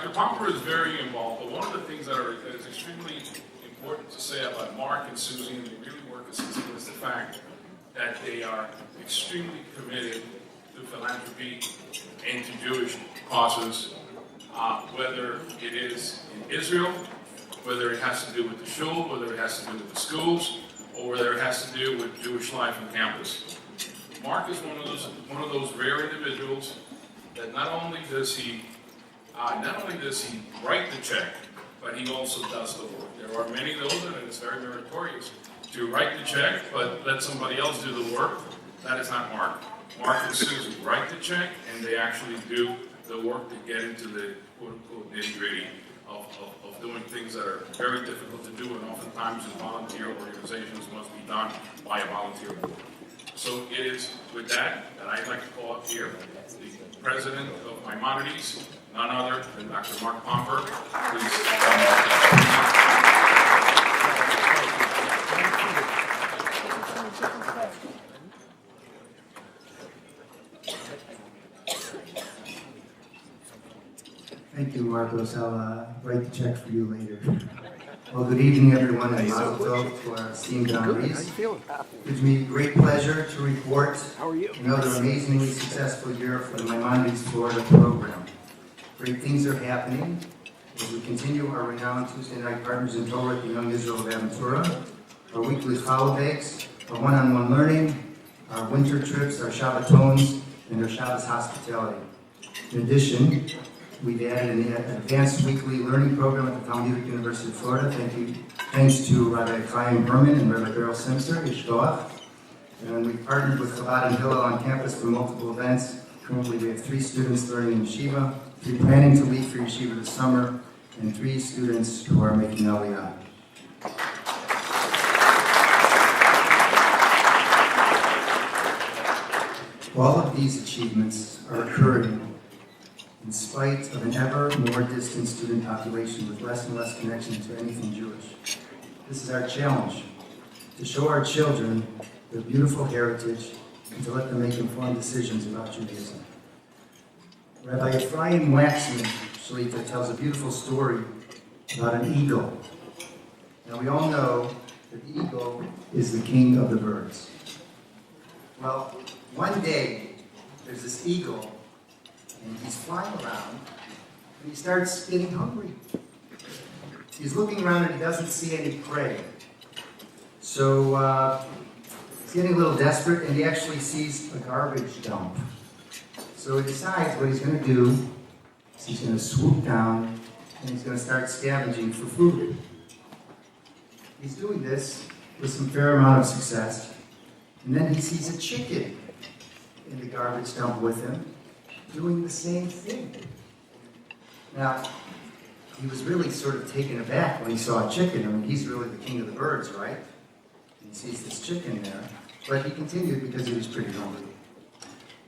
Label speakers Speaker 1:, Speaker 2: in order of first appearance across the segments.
Speaker 1: Dr. Pomper is very involved, but one of the things that is extremely important to say about Mark and Susie, and they really work as a team, is the fact that they are extremely committed to philanthropy and to Jewish causes, whether it is in Israel, whether it has to do with the shul, whether it has to do with the schools, or whether it has to do with Jewish life on campus. Mark is one of those rare individuals that not only does he write the check, but he also does the work. There are many of those, and it's very meritorious to write the check, but let somebody else do the work. That is not Mark. Mark and Susie write the check, and they actually do the work to get into the quote-unquote nitty-gritty of doing things that are very difficult to do, and oftentimes in volunteer organizations must be done by a volunteer board. So it is with that I'd like to call up here the president of Maimonides, none other than Dr. Mark Pomper. Please
Speaker 2: Thank you, Marcos. I'll write the check for you later. Well, good evening, everyone, and mazel tov to our esteemed honorees. It gives me great pleasure to report another amazingly successful year for the Maimonides Florida program. Great things are happening as we continue our renowned Tuesday night partners in Torah at the Young Israel of Aventura, our weekly holidays, our one-on-one learning, our winter trips, our Shabbatons, and our Shabbos hospitality. In addition, we've added an advanced weekly learning program at the Talmudic University of Florida. Thanks to Rabbi Chaim Berman and Rabbi Beryl Simster, Yishkoach. And we've partnered with Chabad and Hillel on campus for multiple events. Currently, we have 3 students learning in yeshiva, 3 planning to leave for yeshiva this summer, and 3 students who are making Aliyah. All of these achievements are occurring in spite of an ever more distant student population with less and less connection to anything Jewish. This is our challenge, to show our children their beautiful heritage and to let them make informed decisions about Judaism. Rabbi Ephraim Waxman Shlita tells a beautiful story about an eagle. Now we all know that the eagle is the king of the birds. Well, one day there's this eagle and he's flying around, and he starts getting hungry. He's looking around and he doesn't see any prey. So he's getting a little desperate, and he actually sees a garbage dump. So he decides what he's going to do is he's going to swoop down, and he's going to start scavenging for food. He's doing this with some fair amount of success, and then he sees a chicken in the garbage dump with him, doing the same thing. Now, he was really sort of taken aback when he saw a chicken. I mean, he's really the king of the birds, right? He sees this chicken there, but he continued because he was pretty hungry.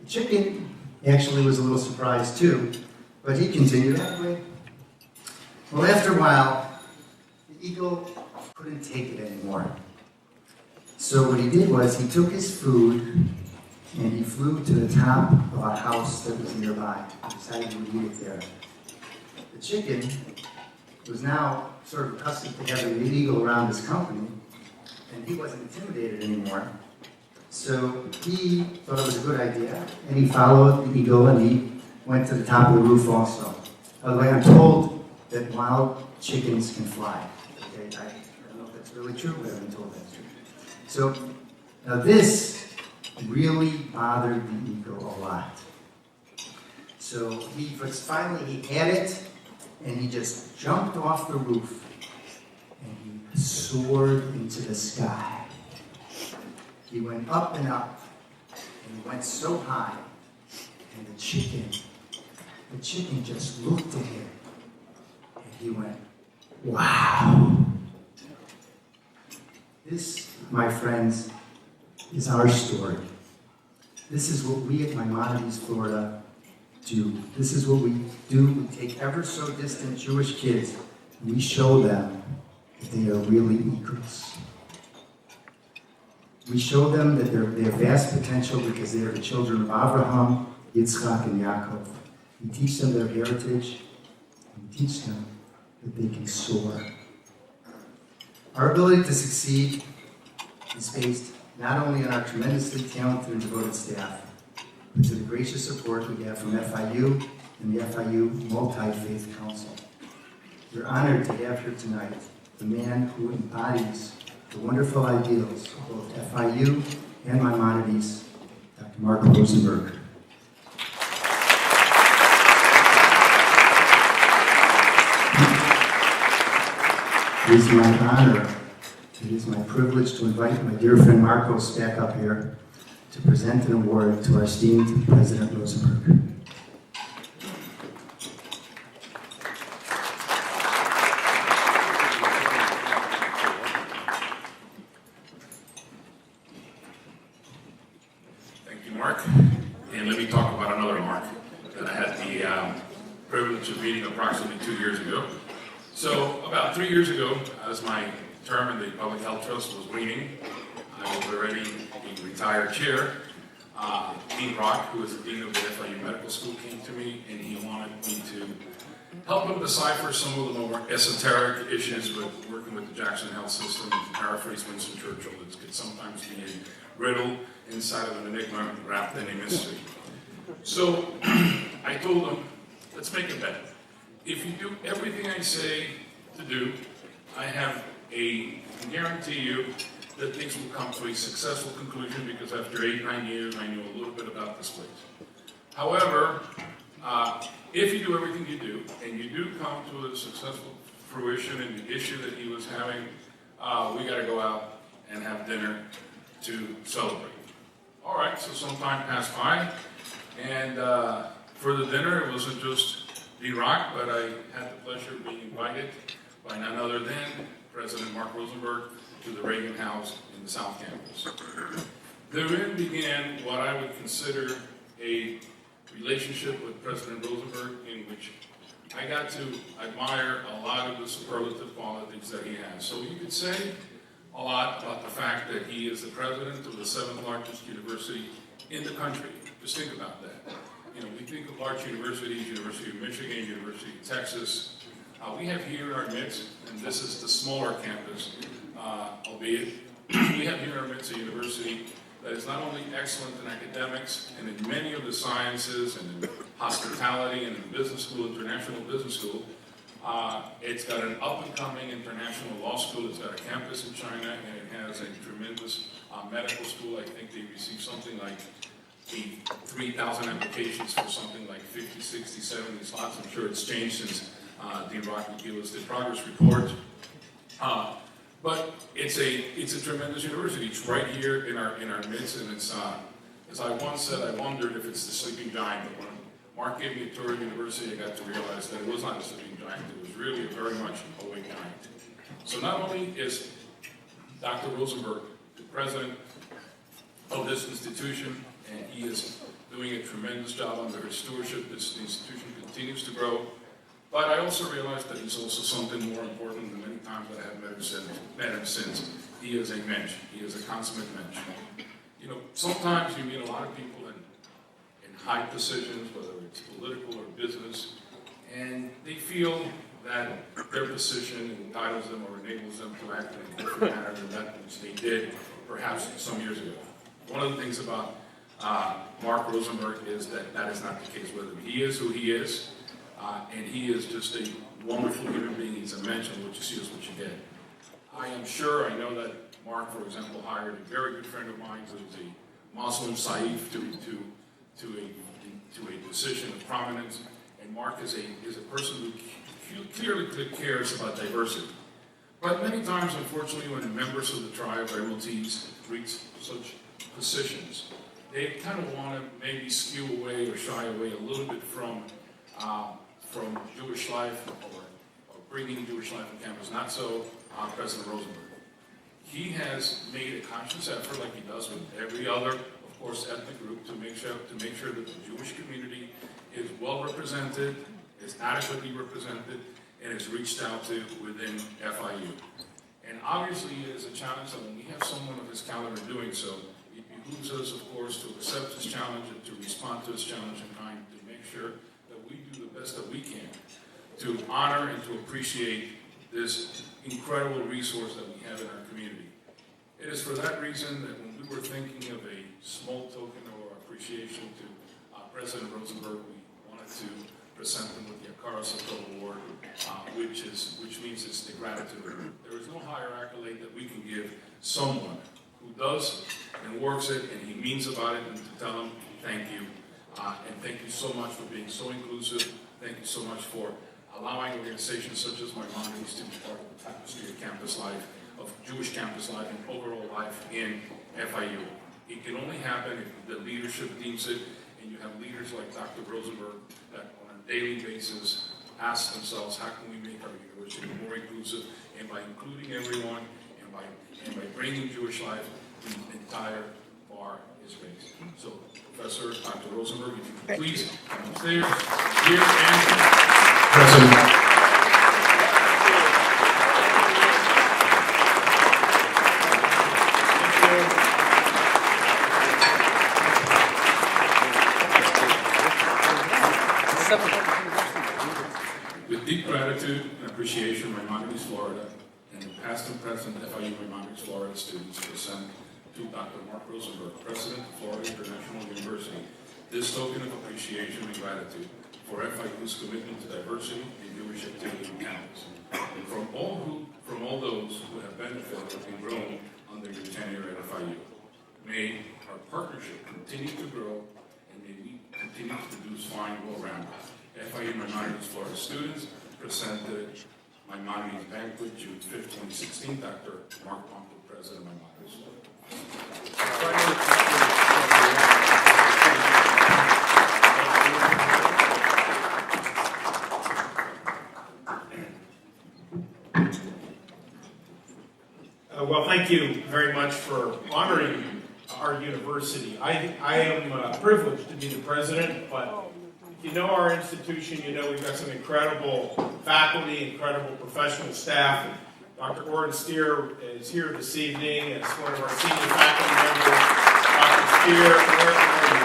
Speaker 2: The chicken actually was a little surprised too, but he continued anyway. Well, after a while, the eagle couldn't take it anymore. So what he did was he took his food and he flew to the top of a house that was nearby. He decided he would eat it there. The chicken was now sort of accustomed to having the eagle around his company, and he wasn't intimidated anymore. So he thought it was a good idea, and he followed the eagle, and he went to the top of the roof also. By the way, I'm told that wild chickens can fly. Okay, I don't know if that's really true, but I've been told that's true. So now this really bothered the eagle a lot. So finally he had it, and he just jumped off the roof, and he soared into the sky. He went up and up, and he went so high, and the chicken just looked at him, and he went, wow. This, my friends, is our story. This is what we at Maimonides, Florida do. This is what we do. We take ever so distant Jewish kids and we show them that they are really equals. We show them that they have vast potential because they are the children of Abraham, Yitzchak, and Yaakov. We teach them their heritage. We teach them that they can soar. Our ability to succeed is based not only on our tremendously talented and devoted staff, but to the gracious support we have from FIU and the FIU Multi-Faith Council. We're honored to have here tonight the man who embodies the wonderful ideals of both FIU and Maimonides, Dr. Mark Rosenberg. It is my honor, it is my privilege to invite my dear friend Marcos back up here to present an award to our esteemed President Rosenberg.
Speaker 1: Thank you, Mark. And let me talk about another Mark that I had the privilege of meeting approximately 2 years ago. So about 3 years ago, as my term in the Public Health Trust was waning, I was already a retired chair. Dean Rock, who was the dean of the FIU Medical School, came to me and he wanted me to help him decipher some of the more esoteric issues with working with the Jackson Health System. To paraphrase Winston Churchill, it could sometimes be a riddle inside of an enigma wrapped in a mystery. So I told him, let's make a bet. If you do everything I say to do, I can guarantee you that things will come to a successful conclusion, because after 8-9 years, I knew a little bit about this place. However, if you do everything you do, and you do come to a successful fruition in the issue that he was having, we got to go out and have dinner to celebrate. All right, so some time passed by, and for the dinner, it wasn't just D-Rock, but I had the pleasure of being invited by none other than President Mark Rosenberg to the Reagan House in the South Campus. Therein began what I would consider a relationship with President Rosenberg, in which I got to admire a lot of the superlative qualities that he has. So you could say a lot about the fact that he is the president of the 7th largest university in the country. Just think about that. You know, we think of large universities, University of Michigan, University of Texas. We have here in our midst, and this is the smaller campus, albeit, we have here in our midst a university that is not only excellent in academics and in many of the sciences and in hospitality and in business school, international business school. It's got an up-and-coming international law school. It's got a campus in China, and it has a tremendous medical school. I think they received something like 3,000 applications for something like 50, 60, 70 slots. I'm sure it's changed since Dean Rock will give us the progress report. But it's a tremendous university. It's right here in our midst, and it's as I once said, I wondered if it's the sleeping giant. But when Mark gave me a tour of the university, I got to realize that it was not a sleeping giant. It was really very much an awake giant. So not only is Dr. Rosenberg the president of this institution, and he is doing a tremendous job under his stewardship. This institution continues to grow. But I also realized that he's also something more important than many times that I have met him since. He is a mensch. He is a consummate mensch. You know, sometimes you meet a lot of people in high positions, whether it's political or business, and they feel that their position entitles them or enables them to act in a different manner than that which they did perhaps some years ago. One of the things about Mark Rosenberg is that that is not the case with him. He is who he is, and he is just a wonderful human being. He's a mensch, and what you see is what you get. I am sure, I know that Mark, for example, hired a very good friend of mine who is a Muslim Saif to a position of prominence, and Mark is a person who clearly cares about diversity. But many times, unfortunately, when members of the tribe or MLTs reach such positions, they kind of want to maybe skew away or shy away a little bit from Jewish life or bringing Jewish life on campus. Not so President Rosenberg. He has made a conscious effort, like he does with every other, of course, ethnic group, to make sure that the Jewish community is well represented, is adequately represented, and is reached out to within FIU. And obviously, it is a challenge that when we have someone of his caliber doing so, it behooves us, of course, to accept his challenge and to respond to his challenge in kind, to make sure that we do the best that we can to honor and to appreciate this incredible resource that we have in our community. It is for that reason that when we were thinking of a small token of our appreciation to President Rosenberg, we wanted to present him with the Akara Soto Award, which means it's the gratitude. There is no higher accolade that we can give someone who does and works it and he means about it, and to tell him thank you. And thank you so much for being so inclusive. Thank you so much for allowing organizations such as Maimonides to be part of the tapestry of campus life, of Jewish campus life, and overall life in FIU. It can only happen if the leadership deems it, and you have leaders like Dr. Rosenberg that on a daily basis ask themselves, how can we make our university more inclusive? And by including everyone, and by bringing Jewish life, the entire bar is raised. So, Professor Dr. Rosenberg, if you could please come upstairs, here and President. With deep gratitude and appreciation, Maimonides, Florida, and the past and present FIU Maimonides, Florida students present to Dr. Mark Rosenberg, President of Florida International University, this token of appreciation and gratitude for FIU's commitment to diversity and Jewish activity on campus, and from all those who have benefited and grown under your tenure at FIU. May our partnership continue to grow, and may we continue to produce fine, well-rounded FIU Maimonides, Florida students presented Maimonides Banquet, June 5, 2016. Dr. Mark Pompey, President of Maimonides, Florida.
Speaker 3: Well, thank you very much for honoring our university. I am privileged to be the president, but if you know our institution, you know we've got some incredible faculty, incredible professional staff. Dr. Gordon Steer is here this evening as one of our senior faculty members. Dr. Steer,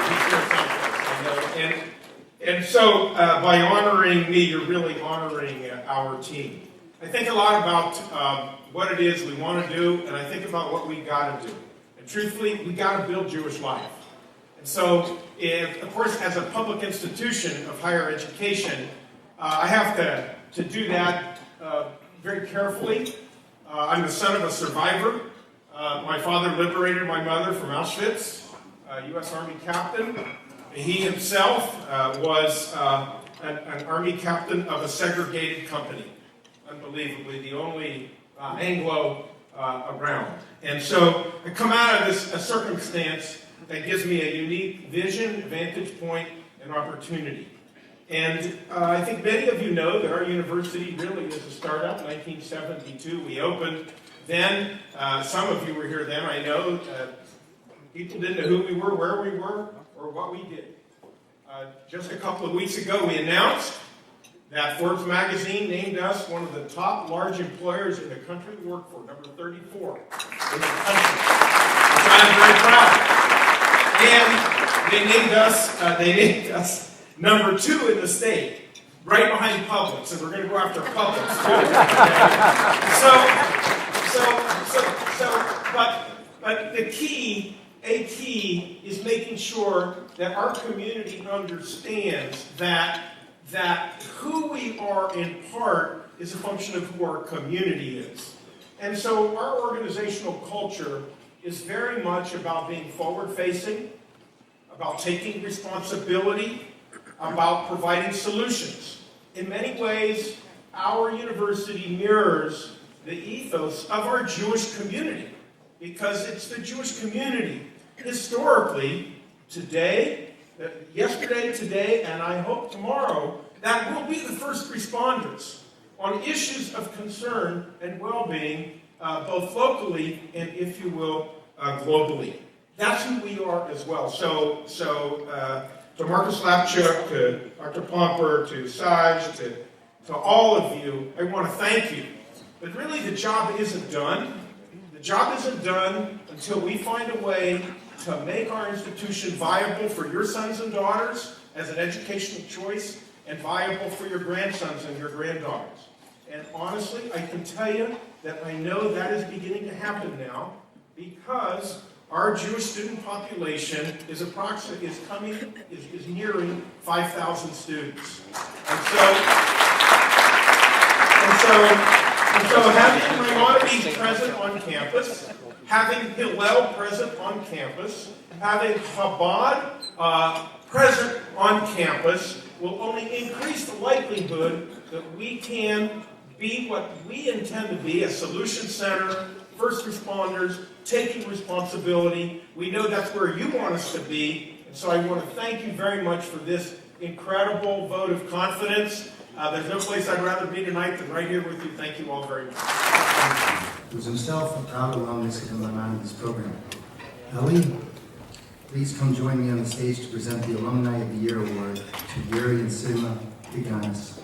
Speaker 3: he's here someplace, I know. And so by honoring me, you're really honoring our team. I think a lot about what it is we want to do, and I think about what we got to do. And truthfully, we got to build Jewish life. And so, of course, as a public institution of higher education, I have to do that very carefully. I'm the son of a survivor. My father liberated my mother from Auschwitz, a U.S. Army captain. He himself was an Army captain of a segregated company. Unbelievably, the only Anglo around. And so I come out of this a circumstance that gives me a unique vision, vantage point, and opportunity. And I think many of you know that our university really is a startup. 1972, we opened. Then, some of you were here then, I know. People didn't know who we were, where we were, or what we did. Just a couple of weeks ago, we announced that Forbes magazine named us one of the top large employers in the country to work for, number 34 in the country, which I'm very proud. And they named us number 2 in the state, right behind Publix, and we're going to go after Publix too. But the key is making sure that our community understands that who we are in part is a function of who our community is. And so our organizational culture is very much about being forward-facing, about taking responsibility, about providing solutions. In many ways, our university mirrors the ethos of our Jewish community, because it's the Jewish community, historically, today, yesterday, today, and I hope tomorrow, that will be the first responders on issues of concern and well-being, both locally and, if you will, globally. That's who we are as well. So to Marcus Lapchuk, to Dr. Pomper, to Saj, to all of you, I want to thank you. But really, the job isn't done. The job isn't done until we find a way to make our institution viable for your sons and daughters as an educational choice, and viable for your grandsons and your granddaughters. And honestly, I can tell you that I know that is beginning to happen now, because our Jewish student population is nearing 5,000 students. And so having Maimonides present on campus, having Hillel present on campus, having Chabad present on campus will only increase the likelihood that we can be what we intend to be, a solution center, first responders, taking responsibility. We know that's where you want us to be, and so I want to thank you very much for this incredible vote of confidence. There's no place I'd rather be tonight than right here with you. Thank you all very much.
Speaker 2: He was himself a proud alumnus of the Maimonides program. Ellie, please come join me on the stage to present the Alumni of the Year Award to Gary and Sigma Giganis.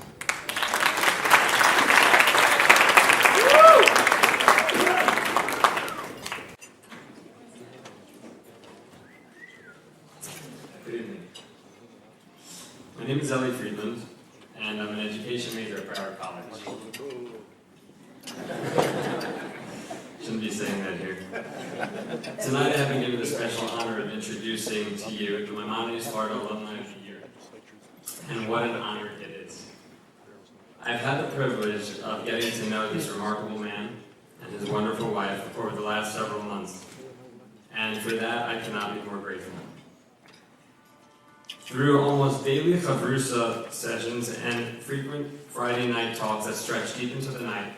Speaker 4: Good evening. My name is Ellie Friedland, and I'm an education major at Broward College. Shouldn't be saying that here. Tonight I have been given the special honor of introducing to you the Maimonides Florida Alumni of the Year. And what an honor it is. I've had the privilege of getting to know this remarkable man and his wonderful wife over the last several months. And for that, I cannot be more grateful. Through almost daily chavrusa sessions and frequent Friday night talks that stretch deep into the night,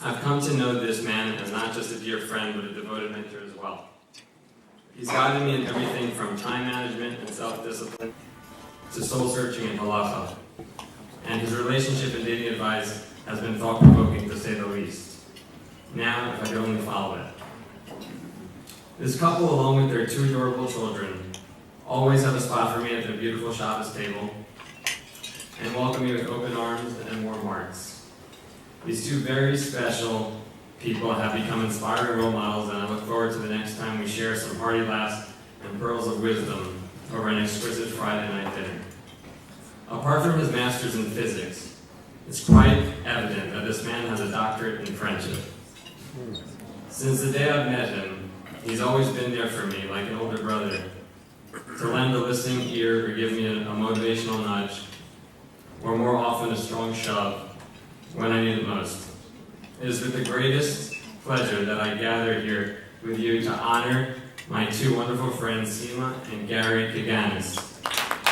Speaker 4: I've come to know this man as not just a dear friend, but a devoted mentor as well. He's guided me in everything from time management and self-discipline to soul-searching and halacha. And his relationship and dating advice has been thought-provoking, to say the least. Now, if I could only follow it. This couple, along with their two adorable children, always have a spot for me at their beautiful Shabbos table and welcome me with open arms and warm hearts. These two very special people have become inspiring role models, and I look forward to the next time we share some hearty laughs and pearls of wisdom over an exquisite Friday night dinner. Apart from his master's in physics, it's quite evident that this man has a doctorate in friendship. Since the day I've met him, he's always been there for me, like an older brother, to lend a listening ear or give me a motivational nudge, or more often a strong shove when I need it most. It is with the greatest pleasure that I gather here with you to honor my two wonderful friends, Sima and Gary Kaganis.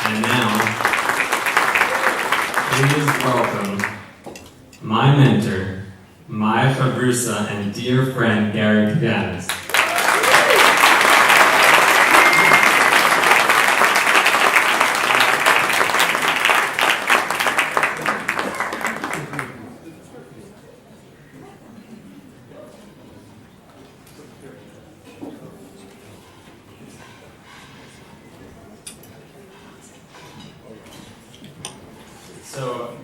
Speaker 4: And now, please welcome my mentor, my chavrusa and dear friend, Gary Kaganis. So,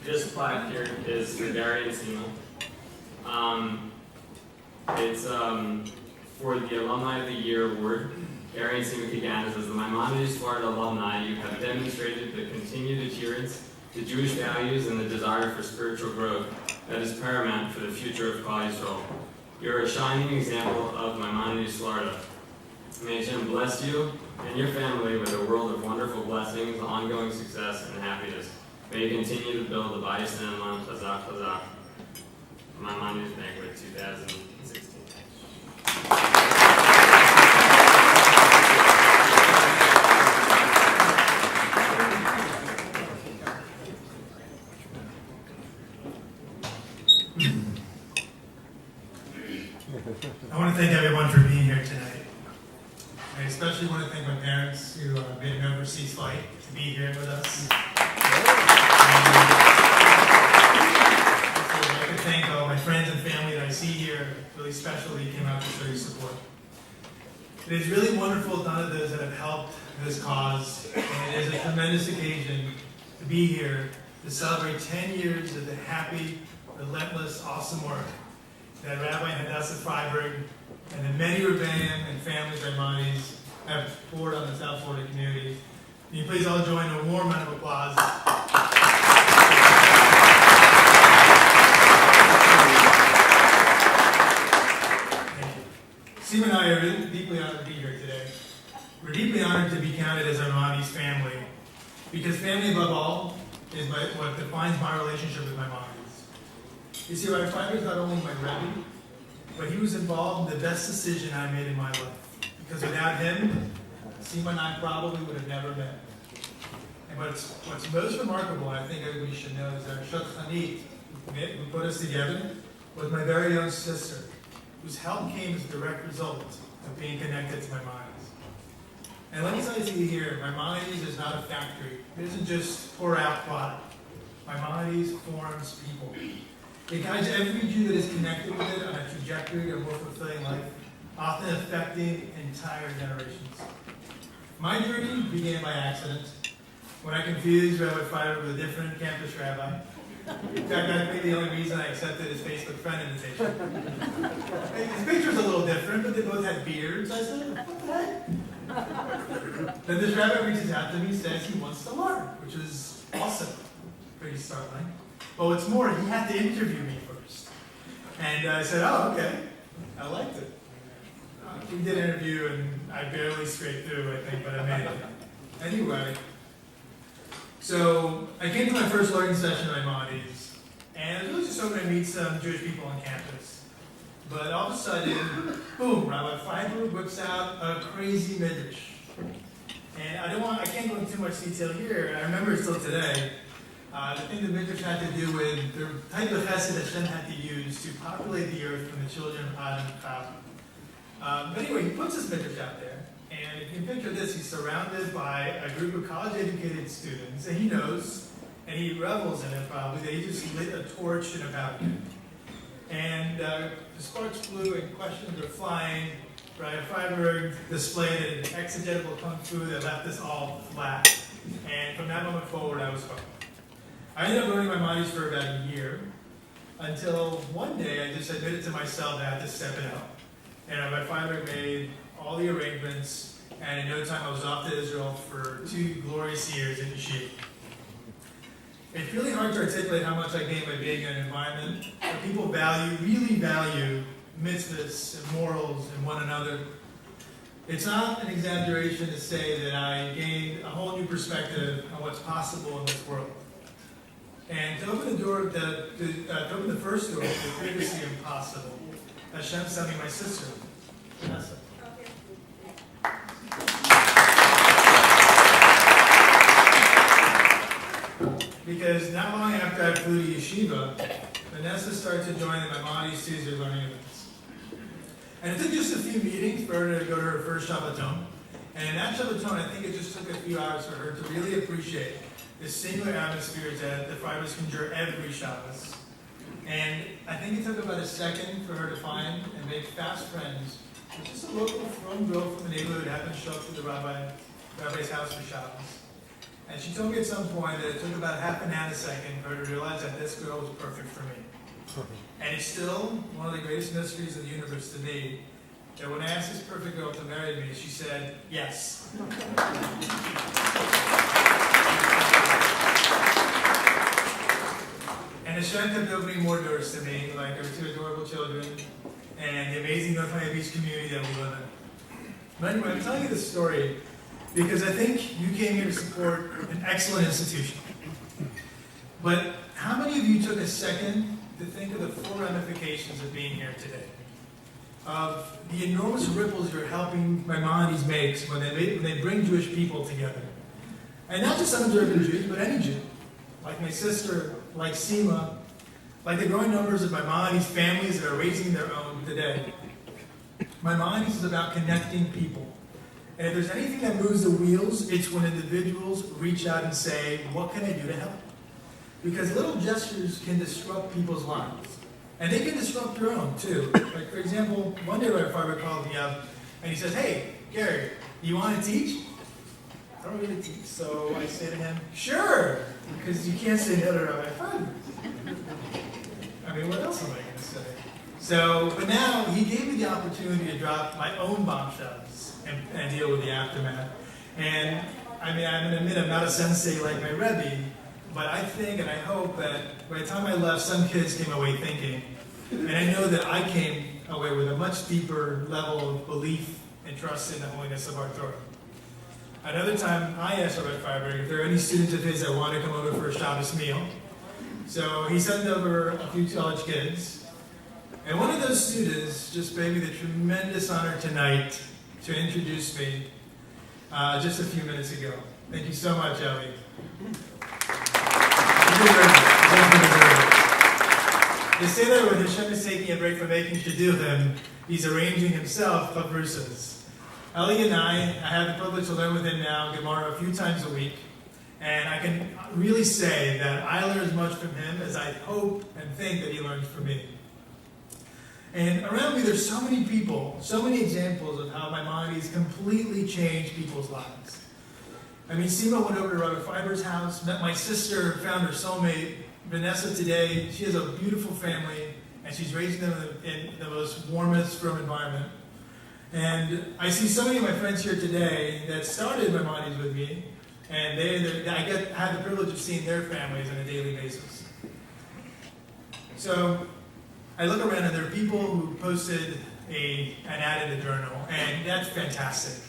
Speaker 4: this plaque here is for Gary and Sima. It's for the Alumni of the Year Award. Gary and Sima Kaganis, as the Maimonides Florida alumni, you have demonstrated the continued adherence to Jewish values and the desire for spiritual growth that is paramount for the future of Klal Yisrael. You're a shining example of Maimonides Florida. May Hashem bless you and your family with a world of wonderful blessings, ongoing success, and happiness. May you continue to build the Bayis Ne'eman Chazak Chazak. Maimonides Banquet 2016.
Speaker 5: I want to thank everyone for being here tonight. I especially want to thank my parents who made an overseas flight to be here with us. I'd like to thank all my friends and family that I see here. Really special that you came out to show your support. It is really wonderful to honor those that have helped this cause, and it is a tremendous occasion to be here to celebrate 10 years of the happy, relentless, awesome work that Rabbi Hadassah Freiberg and the many Rebbeim and families of Maimonides have poured on the South Florida community. Can you please all join in a warm round of applause Because family above all is what defines my relationship with Maimonides. You see, Rabbi Feiber is not only my Rebbe, but he was involved in the best decision I made in my life. Because without him, Sima and I probably would have never met. And what's most remarkable, I think everybody should know, is that Shotchanit, who put us together, was my very own sister, whose help came as a direct result of being connected to Maimonides. And let me tell you here, Maimonides is not a factory. It isn't just pour out product. Maimonides forms people. It guides every Jew that is connected with it on a trajectory to a more fulfilling life, often affecting entire generations. My journey began by accident when I confused Rabbi Feiber with a different campus rabbi. In fact, I think the only reason I accepted his Facebook friend invitation. His picture's a little different, but they both had beards. I said, what the heck? Then this rabbi reaches out to me and says he wants to learn, which is awesome. Pretty startling. But what's more, he had to interview me first. And I said, oh, okay. I liked it. We did an interview, and I barely scraped through, I think, but I made it. Anyway, so I came to my first learning session at Maimonides, and I was really just hoping to meet some Jewish people on campus. But all of a sudden, boom, Rabbi Feiber whips out a crazy midrash. And I can't go into too much detail here. I remember it still today. The thing the midrash had to do with the type of chesed that Hashem had to use to populate the earth from the children of Adam and Chava. But anyway, he puts his midrash out there. And if you can picture this, he's surrounded by a group of college-educated students, and he knows, and he revels in it probably, that he just lit a torch in a balcony. And the sparks flew and questions were flying. Rabbi Feiber displayed an exegetical kung fu that left us all flat. And from that moment forward, I was hooked. I ended up learning Maimonides for about a year, until one day I just admitted to myself that I had to step it out. And Rabbi Feiber made all the arrangements, and in no time I was off to Israel for 2 glorious years in yeshiva. It's really hard to articulate how much I gained by being in an environment where people really value mitzvahs and morals and one another. It's not an exaggeration to say that I gained a whole new perspective on what's possible in this world. And to open the door, to open the first door to previously impossible, Hashem sent me my sister, Vanessa. Because not long after I flew to yeshiva, Vanessa started to join the Maimonides Tuesday learning events. And it took just a few meetings for her to go to her first Shabbaton. And in that Shabbaton, I think it just took a few hours for her to really appreciate the singular atmosphere that the Feibers conjure every Shabbos. And I think it took about a second for her to find and make fast friends with just a local from girl from the neighborhood who happened to show up to the rabbi's house for Shabbos. And she told me at some point that it took about half a nanosecond for her to realize that this girl was perfect for me. And it's still one of the greatest mysteries of the universe to me, that when I asked this perfect girl to marry me, she said, yes. And Hashem kept opening more doors to me, like our 2 adorable children, and the amazing North Miami Beach community that we live in. But anyway, I'm telling you this story because I think you came here to support an excellent institution. But how many of you took a second to think of the full ramifications of being here today? Of the enormous ripples you're helping Maimonides make when they bring Jewish people together. And not just unobservant Jews, but any Jew. Like my sister, like Sima, like the growing numbers of Maimonides families that are raising their own today. Maimonides is about connecting people. And if there's anything that moves the wheels, it's when individuals reach out and say, what can I do to help? Because little gestures can disrupt people's lives. And they can disrupt your own, too. Like, for example, one day Rabbi Feiber called me up, and he says, hey, Gary, you want to teach? I don't really teach. So I say to him, sure, because you can't say no to Rabbi Feiber. I mean, what else am I going to say? So, but now he gave me the opportunity to drop my own bombshells and deal with the aftermath. And I mean, I'm going to admit I'm not a sensei like my Rebbe, but I think and I hope that by the time I left, some kids came away thinking, and I know that I came away with a much deeper level of belief and trust in the holiness of our Torah. Another time, I asked Rabbi Freiberg if there are any students of his that want to come over for a Shabbos meal. So he sent over a few college kids. And one of those students just made me the tremendous honor tonight to introduce me just a few minutes ago. Thank you so much, Ellie. They say that when Hashem is taking a break from making shidduchim, he's arranging himself chavrusas. Ellie and I have the privilege to learn with him now Gemara a few times a week, and I can really say that I learn as much from him as I hope and think that he learns from me. And around me there's so many people, so many examples of how Maimonides completely changed people's lives. I mean, Sima went over to Rabbi Freiberg's house, met my sister, found her soulmate. Vanessa today, she has a beautiful family, and she's raising them in the most warmest, firm environment. And I see so many of my friends here today that started Maimonides with me, and I had the privilege of seeing their families on a daily basis. So I look around, and there are people who posted an ad in the journal, and that's fantastic.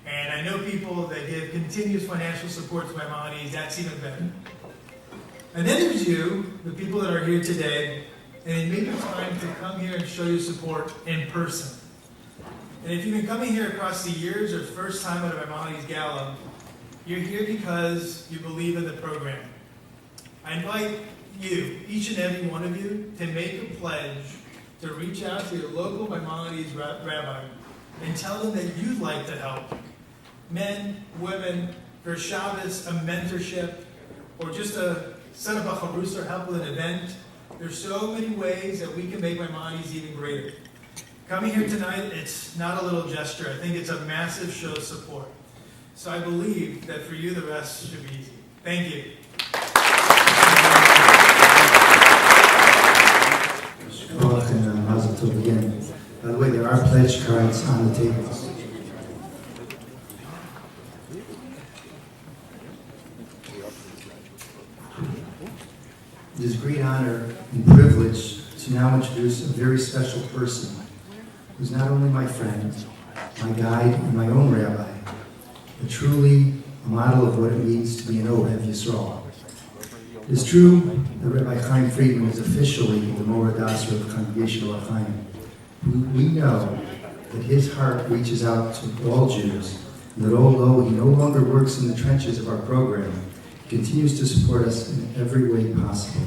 Speaker 5: And I know people that give continuous financial support to Maimonides, that's even better. And then there's you, the people that are here today, and it made the time to come here and show your support in person. And if you've been coming here across the years or first time at a Maimonides Gala, you're here because you believe in the program. I invite you, each and every one of you, to make a pledge to reach out to your local Maimonides rabbi and tell them that you'd like to help. Men, women, for Shabbos, a mentorship, or just a set up a chavrusa or help with an event. There's so many ways that we can make Maimonides even greater. Coming here tonight, it's not a little gesture. I think it's a massive show of support. So I believe that for you, the rest should be easy. Thank you.
Speaker 2: And Mazel Tov again. By the way, there are pledge cards on the tables. It is a great honor and privilege to now introduce a very special person who's not only my friend, my guide, and my own rabbi, but truly a model of what it means to be an Ohev Yisrael. It is true that Rabbi Chaim Friedman is officially the Mora Dasra of the Congregation of Chaim. We know that his heart reaches out to all Jews, and that although he no longer works in the trenches of our program, he continues to support us in every way possible.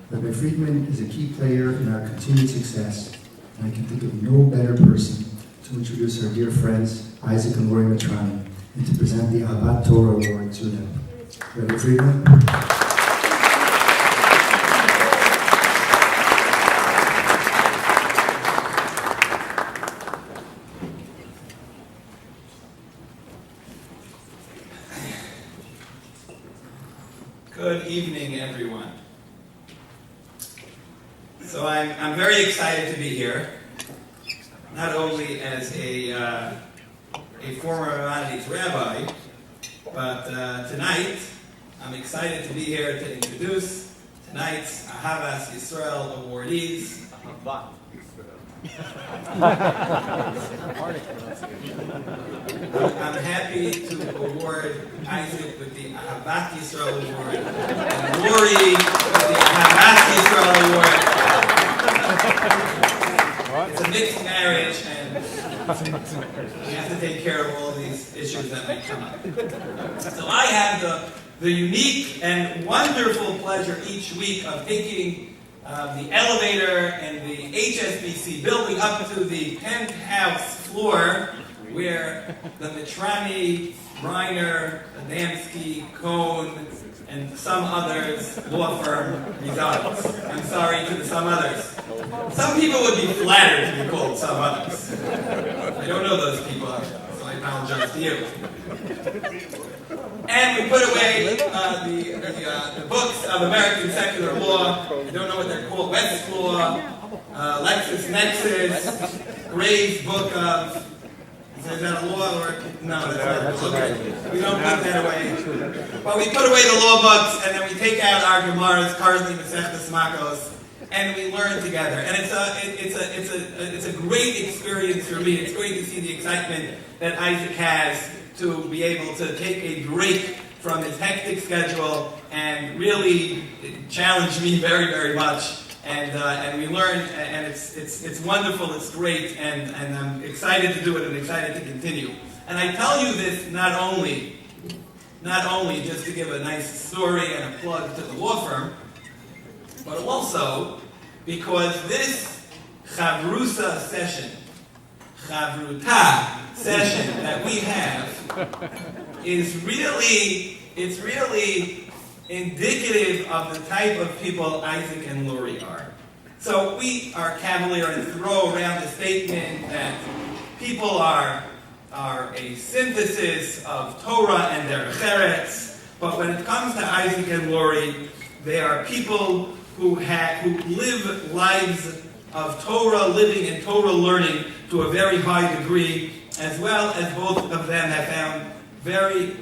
Speaker 2: Rabbi Friedman is a key player in our continued success, and I can think of no better person to introduce our dear friends, Isaac and Lori Matrani, and to present the Ahavat Torah Award to them. Rabbi Friedman.
Speaker 6: Good evening, everyone. So I'm very excited to be here, not only as a former Maimonides rabbi, but tonight I'm excited to be here to introduce tonight's Ahavas Yisrael awardees. I'm happy to award Isaac with the Ahavat Yisrael Award and Lori with the Ahavat Yisrael Award. It's a mixed marriage, and we have to take care of all of these issues that might come up. So I have the unique and wonderful pleasure each week of taking the elevator and the HSBC building up to the penthouse floor where the Mitrani, Reiner, Adamski, Cohn, and some others law firm resides. I'm sorry to the some others. Some people would be flattered to be called some others. I don't know those people, so I apologize to you. And we put away the books of American secular law. I don't know what they're called. Westlaw, LexisNexis, Gray's book of... Is that a law or... No, that's not. Okay. We don't put that away. But we put away the law books, and then we take out our Gemaras, currently Masechtas Makos, and we learn together. And it's a great experience for me. It's great to see the excitement that Isaac has to be able to take a break from his hectic schedule and really challenge me very, very much. And we learn, and it's wonderful, it's great, and I'm excited to do it and excited to continue. And I tell you this not only just to give a nice story and a plug to the law firm, but also because this chavruta session that we have is really indicative of the type of people Isaac and Lori are. So we are cavalier and throw around the statement that people are a synthesis of Torah and their Eretz, but when it comes to Isaac and Lori, they are people who live lives of Torah living and Torah learning to a very high degree, as well as both of them have found very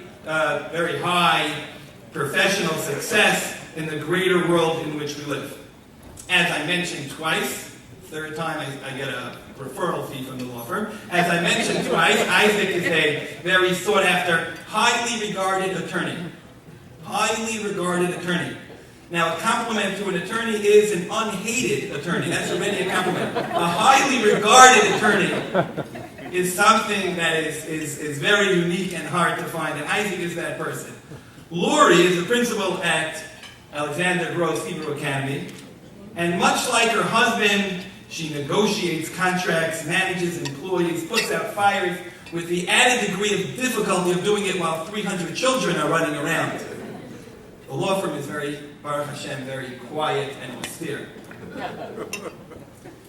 Speaker 6: high professional success in the greater world in which we live. As I mentioned twice, third time I get a referral fee from the law firm. As I mentioned twice, Isaac is a very sought after, highly regarded attorney. Highly regarded attorney. Now, a compliment to an attorney is an unhated attorney. That's already a compliment. A highly regarded attorney is something that is very unique and hard to find, and Isaac is that person. Lori is a principal at Alexander Gross Hebrew Academy, and much like her husband, she negotiates contracts, manages employees, puts out fires, with the added degree of difficulty of doing it while 300 children are running around. The law firm is very, Baruch Hashem, very quiet and austere.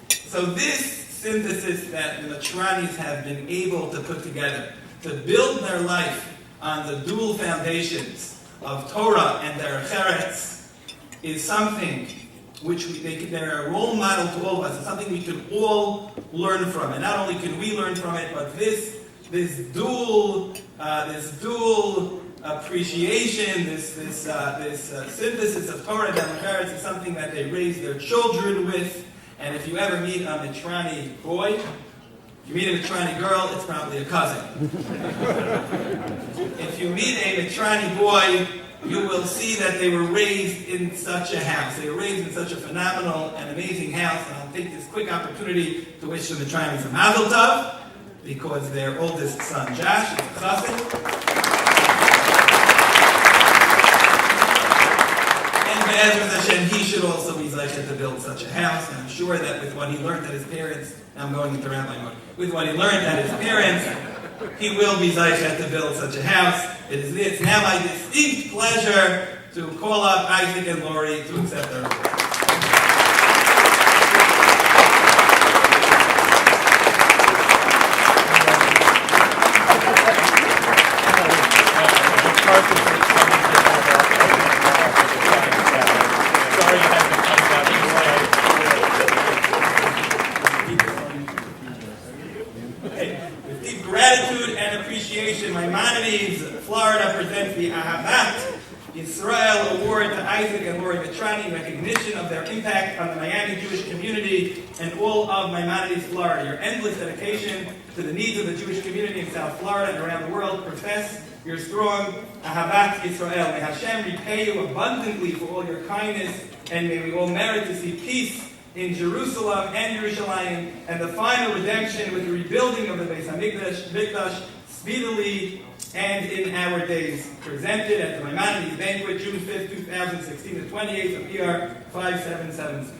Speaker 6: So this synthesis that the Maimonides have been able to put together to build their life on the dual foundations of Torah and their Eretz is something which they're a role model to all of us. It's something we can all learn from. And not only can we learn from it, but this dual appreciation, this synthesis of Torah and Eretz is something that they raise their children with. And if you ever meet a Mitrani boy, if you meet a Mitrani girl, it's probably a cousin. If you meet a Mitrani boy, you will see that they were raised in such a house. They were raised in such a phenomenal and amazing house. And I'll take this quick opportunity to wish the Mitranis a Mazel Tov, because their oldest son, Josh, is a chassid. And Be'ezras Hashem, he should also be zeichet to build such a house. And I'm sure that with what he learned at his parents, now I'm going into rabbi mode, with what he learned at his parents, he will be zeichet to build such a house. It's now my distinct pleasure to call up Isaac and Lori to accept their request. Maimonides, Florida presents the Ahavat Yisrael Award to Isaac and Lori Mitrani in recognition of their impact on the Miami Jewish community and all of Maimonides, Florida. Your endless dedication to the needs of the Jewish community in South Florida and around the world profess your strong Ahavat Yisrael. May Hashem repay you abundantly for all your kindness, and may we all merit to see peace in Jerusalem and Yerushalayim, and the final redemption with the rebuilding of the Beis Hamikdash speedily and in our days. Presented at the Maimonides Banquet, June 5th, 2016, the 28th of ER 5776.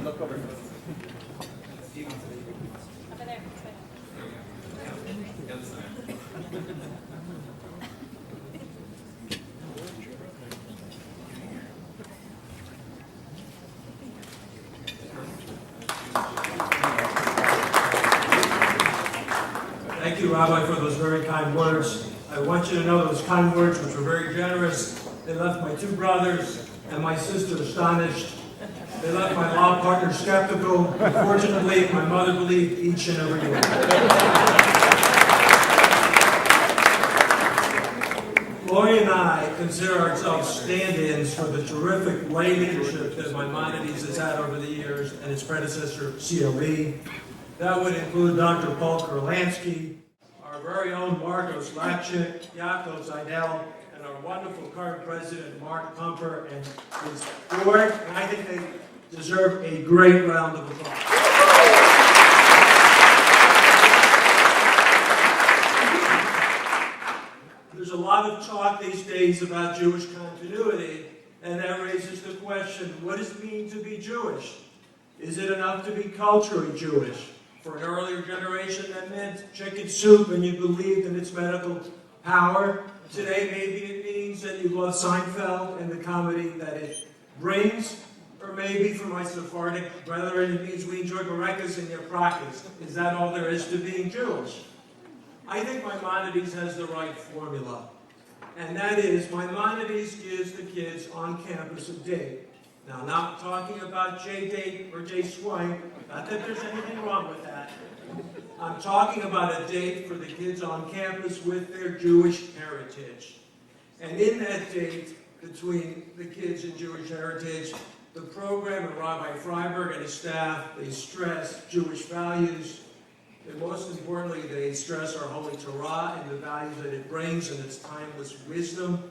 Speaker 6: Look over. Over there. The other side.
Speaker 7: Thank you, Rabbi, for those very kind words. I want you to know those kind words, which were very generous. They left my two brothers and my sister astonished. They left my law partner skeptical. Unfortunately, my mother believed each and every word. Lori and I consider ourselves stand-ins for the terrific lay leadership that Maimonides has had over the years and its predecessor, CLE. That would include Dr. Paul Kurlansky, our very own Marcos Lapchik, Yaakov Seidel, and our wonderful current president, Mark Pumper, and his board. And I think they deserve a great round of applause. There's a lot of talk these days about Jewish continuity, and that raises the question, what does it mean to be Jewish? Is it enough to be culturally Jewish? For an earlier generation, that meant chicken soup and you believed in its medical power. Today, maybe it means that you love Seinfeld and the comedy that it brings. Or maybe for my Sephardic brethren, it means we enjoy Berekas and Yaprakas. Is that all there is to being Jewish? I think Maimonides has the right formula. And that is, Maimonides gives the kids on campus a date. Now, I'm not talking about J-date or J-swipe. Not that there's anything wrong with that. I'm talking about a date for the kids on campus with their Jewish heritage. And in that date, between the kids and Jewish heritage, the program and Rabbi Freiberg and his staff, they stress Jewish values. And most importantly, they stress our Holy Torah and the values that it brings and its timeless wisdom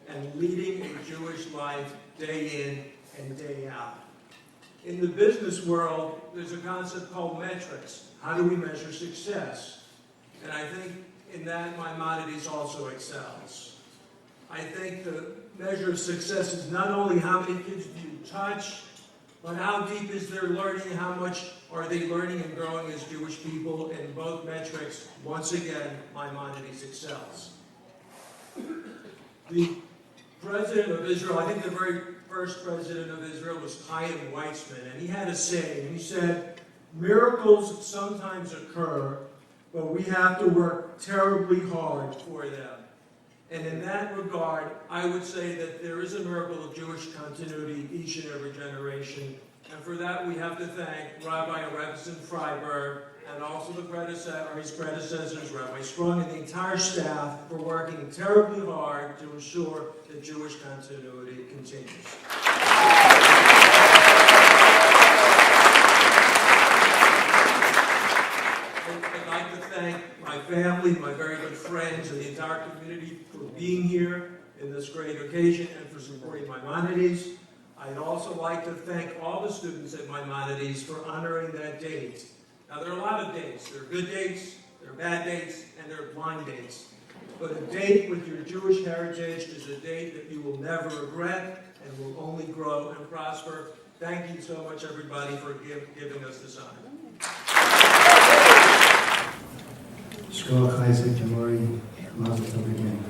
Speaker 7: and leading a Jewish life day in and day out. In the business world, there's a concept called metrics. How do we measure success? And I think in that Maimonides also excels. I think the measure of success is not only how many kids do you touch, but how deep is their learning, how much are they learning and growing as Jewish people. In both metrics, once again, Maimonides excels. The president of Israel, I think the very first president of Israel was Chaim Weizmann, and he had a saying. He said, miracles sometimes occur, but we have to work terribly hard for them. And in that regard, I would say that there is a miracle of Jewish continuity each and every generation. And for that, we have to thank Rabbi Rebbetzin Freiberg and also his predecessors, Rabbi Sprung, and the entire staff for working terribly hard to ensure that Jewish continuity continues. I'd like to thank my family, my very good friends, and the entire community for being here in this great occasion and for supporting Maimonides. I'd also like to thank all the students at Maimonides for honoring that date. Now, there are a lot of dates. There are good dates, there are bad dates, and there are blind dates. But a date with your Jewish heritage is a date that you will never regret and will only grow and prosper. Thank you so much, everybody, for giving us this honor.
Speaker 2: Shkoch, Isaac, and Lori, Mazel Tov again.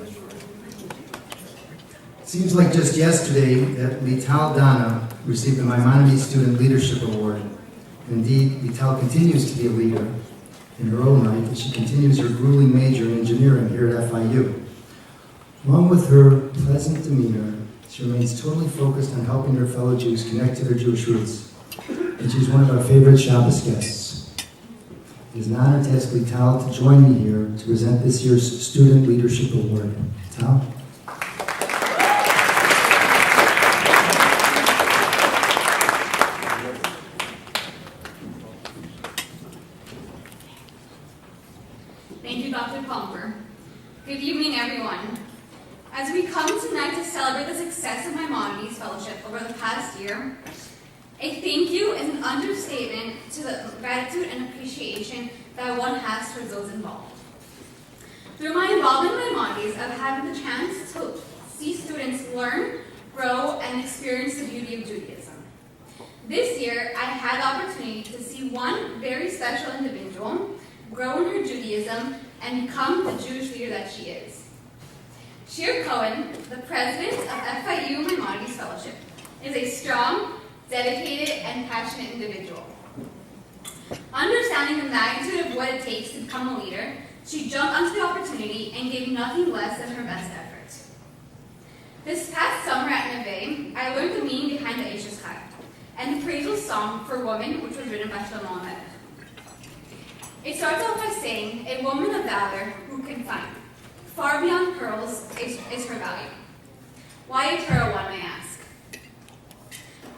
Speaker 2: It seems like just yesterday that Lital Dana received the Maimonides Student Leadership Award. Indeed, Lital continues to be a leader in her own right, and she continues her grueling major in engineering here at FIU. Along with her pleasant demeanor, she remains totally focused on helping her fellow Jews connect to their Jewish roots, and she's one of our favorite Shabbos guests. It is an honor to ask Lital to join me here to present this year's Student Leadership Award. Lital?
Speaker 8: Thank you, Dr. Palmer. Good evening, everyone. As we come tonight to celebrate the success of Maimonides Fellowship over the past year, a thank you is an understatement to the gratitude and appreciation that one has towards those involved. Through my involvement in Maimonides, I've had the chance to see students learn, grow, and experience the beauty of Judaism. This year, I had the opportunity to see one very special individual grow in her Judaism and become the Jewish leader that she is. Shir Cohen, the president of FIU Maimonides Fellowship, is a strong, dedicated, and passionate individual. Understanding the magnitude of what it takes to become a leader, she jumped onto the opportunity and gave nothing less than her best effort. This past summer at Neve, I learned the meaning behind the Eishes Chai and the praisal song for women, which was written by Shlomo HaMelech. It starts off by saying, a woman of valor who can find. Far beyond pearls is her value. Why a pearl, one may ask?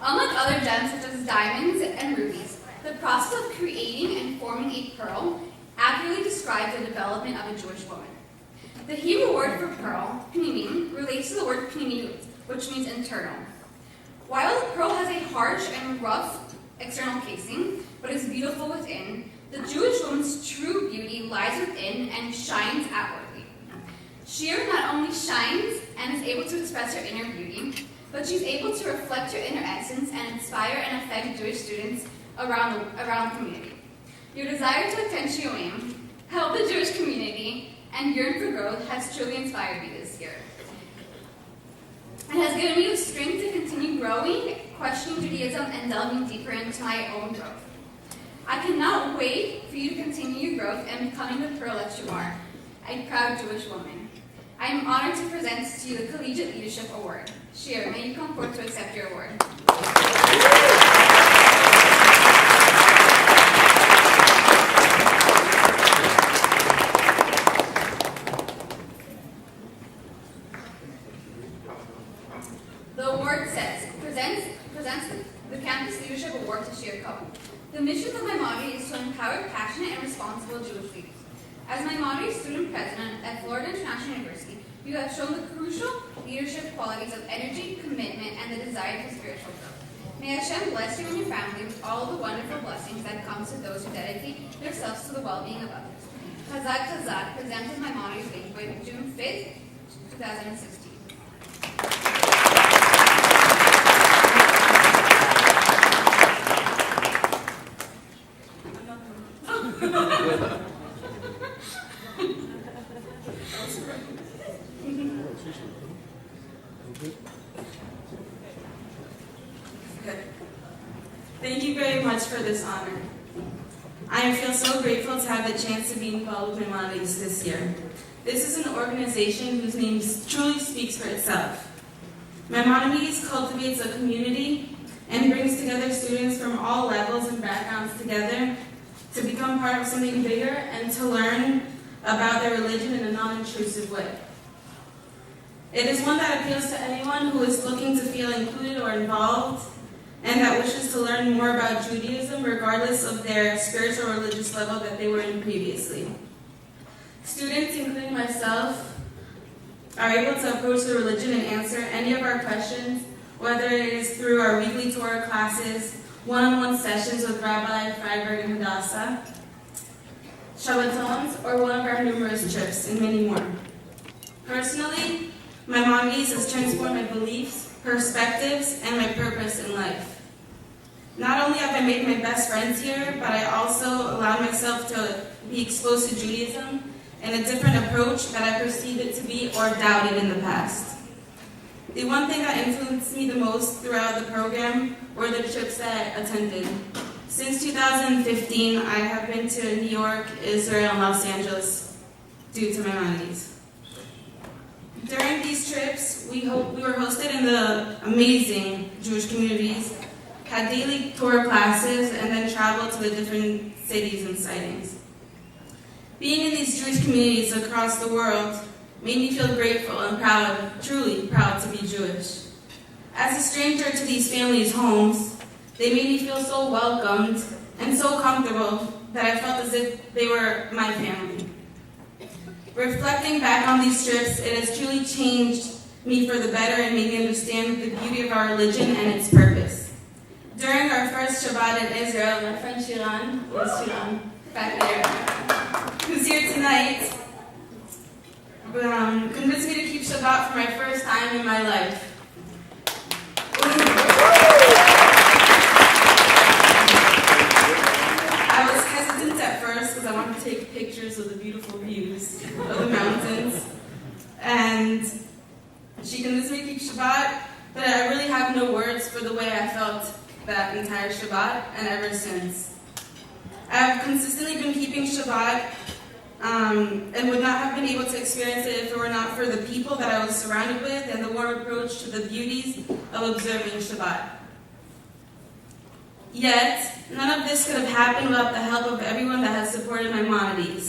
Speaker 8: Unlike other gems such as diamonds and rubies, the process of creating and forming a pearl accurately describes the development of a Jewish woman. The Hebrew word for pearl, pnimim, relates to the word pnimiyut, which means internal. While the pearl has a harsh and rough external casing, but is beautiful within, the Jewish woman's true beauty lies within and shines outwardly. Shir not only shines and is able to express her inner beauty, but she's able to reflect her inner essence and inspire and affect Jewish students around the community. Your desire to attend Shiurim, help the Jewish community, and yearn for growth has truly inspired me this year. It has given me the strength to continue growing, questioning Judaism, and delving deeper into my own growth. I cannot wait for you to continue your growth and becoming the pearl that you are, a proud Jewish woman. I am honored to present to you the Collegiate Leadership Award. Shir, may you come forward to accept your award. The award says, presents the Campus Leadership Award to Shir Cohen. The mission of Maimonides is to empower passionate and responsible Jewish leaders. As Maimonides student president at Florida International University, you have shown the crucial leadership qualities of energy, commitment, and the desire for spiritual growth. May Hashem bless you and your family with all the wonderful blessings that come to those who dedicate themselves to the well-being of others. Chazak Chazak, presented Maimonides Banquet, June 5th, 2016.
Speaker 9: Thank you very much for this honor. I feel so grateful to have the chance to be involved with Maimonides this year. This is an organization whose name truly speaks for itself. Maimonides cultivates a community and brings together students from all levels and backgrounds together to become part of something bigger and to learn about their religion in a non-intrusive way. It is one that appeals to anyone who is looking to feel included or involved and that wishes to learn more about Judaism regardless of their spiritual or religious level that they were in previously. Students, including myself, are able to approach the religion and answer any of our questions, whether it is through our weekly Torah classes, one-on-one sessions with Rabbi Freiberg and Hadassah, Shabbatons, or one of our numerous trips, and many more. Personally, Maimonides has transformed my beliefs, perspectives, and my purpose in life. Not only have I made my best friends here, but I also allowed myself to be exposed to Judaism and a different approach that I perceived it to be or doubted in the past. The one thing that influenced me the most throughout the program were the trips that I attended. Since 2015, I have been to New York, Israel, and Los Angeles due to Maimonides. During these trips, we were hosted in the amazing Jewish communities, had daily Torah classes, and then traveled to the different cities and sightings. Being in these Jewish communities across the world made me feel grateful and proud, truly proud to be Jewish. As a stranger to these families' homes, they made me feel so welcomed and so comfortable that I felt as if they were my family. Reflecting back on these trips, it has truly changed me for the better and made me understand the beauty of our religion and its purpose. During our first Shabbat in Israel, my friend Shiran, yes, Shiran, back there, who's here tonight, convinced me to keep Shabbat for my first time in my life. I was hesitant at first because I wanted to take pictures of the beautiful views of the mountains, and she convinced me to keep Shabbat, but I really have no words for the way I felt that entire Shabbat and ever since. I've consistently been keeping Shabbat and would not have been able to experience it if it were not for the people that I was surrounded with and the warm approach to the beauties of observing Shabbat. Yet, none of this could have happened without the help of everyone that has supported Maimonides.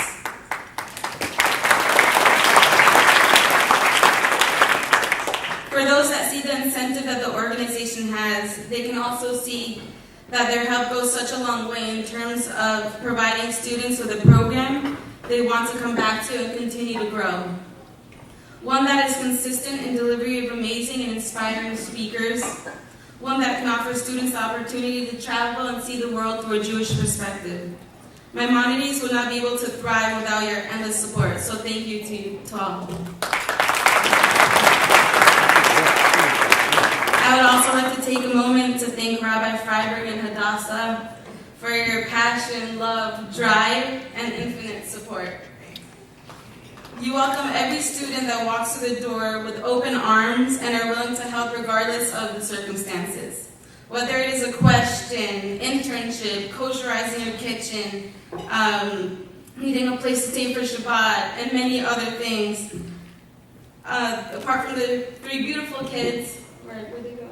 Speaker 9: that see the incentive that the organization has, they can also see that their help goes such a long way in terms of providing students with a program they want to come back to and continue to grow. One that is consistent in delivery of amazing and inspiring speakers. One that can offer students the opportunity to travel and see the world through a Jewish perspective. Maimonides would not be able to thrive without your endless support, so thank you to all. I would also like to take a moment to thank Rabbi Freiberg and Hadassah for your passion, love, drive, and infinite support. You welcome every student that walks through the door with open arms and are willing to help regardless of the circumstances. Whether it is a question, internship, kosherizing your kitchen, needing a place to stay for Shabbat, and many other things. Apart from the 3 beautiful kids, where'd they go?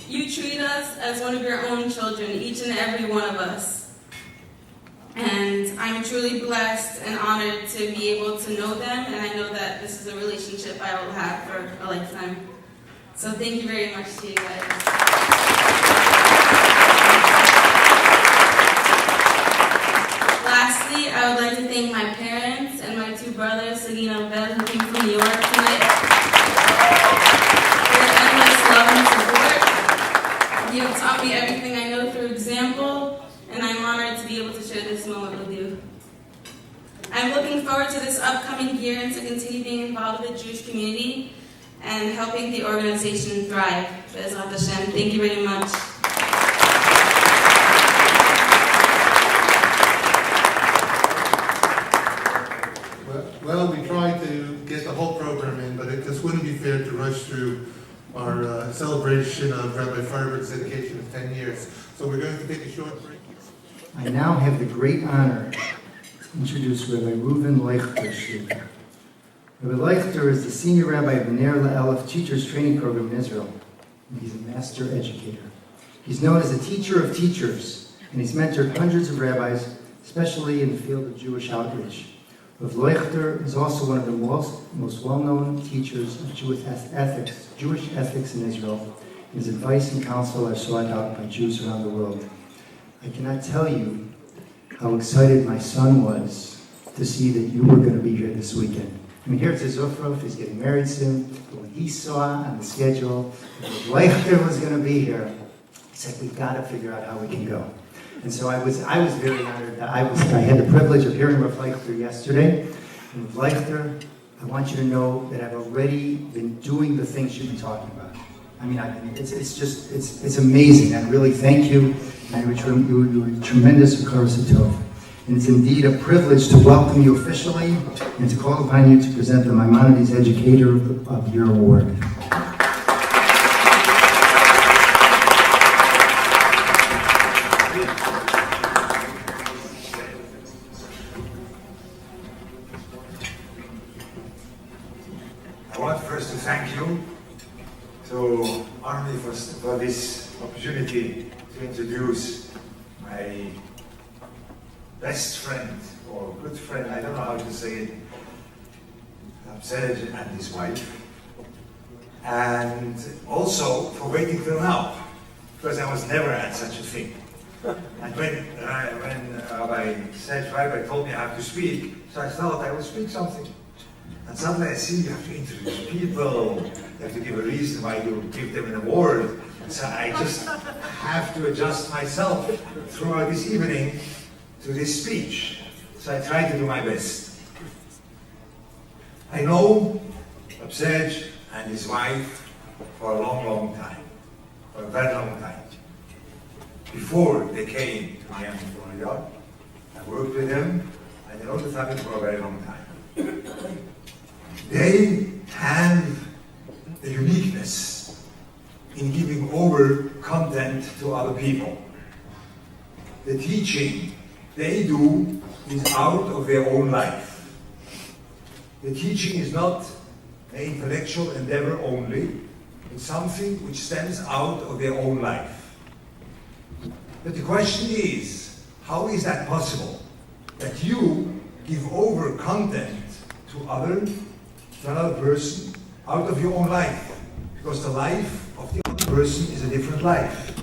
Speaker 9: You treat us as one of your own children, each and every one of us. And I'm truly blessed and honored to be able to know them, and I know that this is a relationship I will have for a lifetime. So thank you very much to you guys. Lastly, I would like to thank my parents and my 2 brothers, Selena and Beth, who came from New York tonight, for your endless love and support. You have taught me everything I know through example, and I'm honored to be able to share this moment with you. I'm looking forward to this upcoming year and to continue being involved with the Jewish community and helping the organization thrive. Be'ezrat Hashem. Thank you very much.
Speaker 10: Well, we tried to get the whole program in, but it just wouldn't be fair to rush through our celebration of Rabbi Freiberg's dedication of 10 years. So we're going to take a short break.
Speaker 2: I now have the great honor to introduce Rabbi Reuven Leichter. Rabbi Leichter is the senior rabbi of the Ner La'elef Teachers Training Program in Israel. And he's a master educator. He's known as a teacher of teachers, and he's mentored hundreds of rabbis, especially in the field of Jewish outreach. Rabbi Leichter is also one of the most well-known teachers of Jewish ethics in Israel. His advice and counsel are sought out by Jews around the world. I cannot tell you how excited my son was to see that you were going to be here this weekend. I mean, here's his Zofrov, he's getting married soon, but when he saw on the schedule that Leichter was going to be here, he said, we've got to figure out how we can go. And so I was very honored. I had the privilege of hearing Rav Leichter yesterday. And Rav Leichter, I want you to know that I've already been doing the things you've been talking about. I mean, it's amazing. I really thank you. And you were tremendous with Chorus Tov. And it's indeed a privilege to welcome you officially and to call upon you to present the Maimonides Educator of Year Award.
Speaker 11: I want first to thank you, to honor me for this opportunity to introduce my best friend, or good friend, I don't know how to say it, Serge and his wife. And also for waiting till now, because I was never at such a thing. And when Rabbi Serge Freiberg told me I have to speak, so I thought I would speak something. And suddenly I see you have to introduce people, you have to give a reason why you give them an award. So I just have to adjust myself throughout this evening to this speech. So I try to do my best. I know Serge and his wife for a long, long time, for a very long time. Before they came to Miami, Florida, I worked with them, and I know the family for a very long time. They have the uniqueness in giving over content to other people. The teaching they do is out of their own life. The teaching is not an intellectual endeavor only, it's something which stems out of their own life. But the question is, how is that possible? That you give over content to other to another person out of your own life. Because the life of the other person is a different life.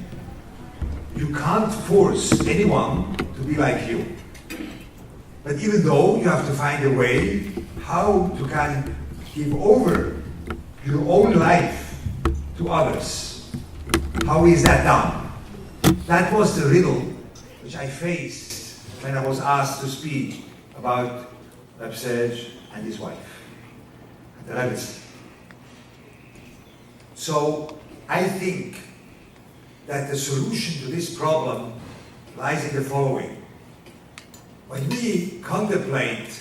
Speaker 11: You can't force anyone to be like you. But even though you have to find a way how to can give over your own life to others. How is that done? That was the riddle which I faced when I was asked to speak about Reb Serge and his wife, the Rebbetzin. So I think that the solution to this problem lies in the following. When we contemplate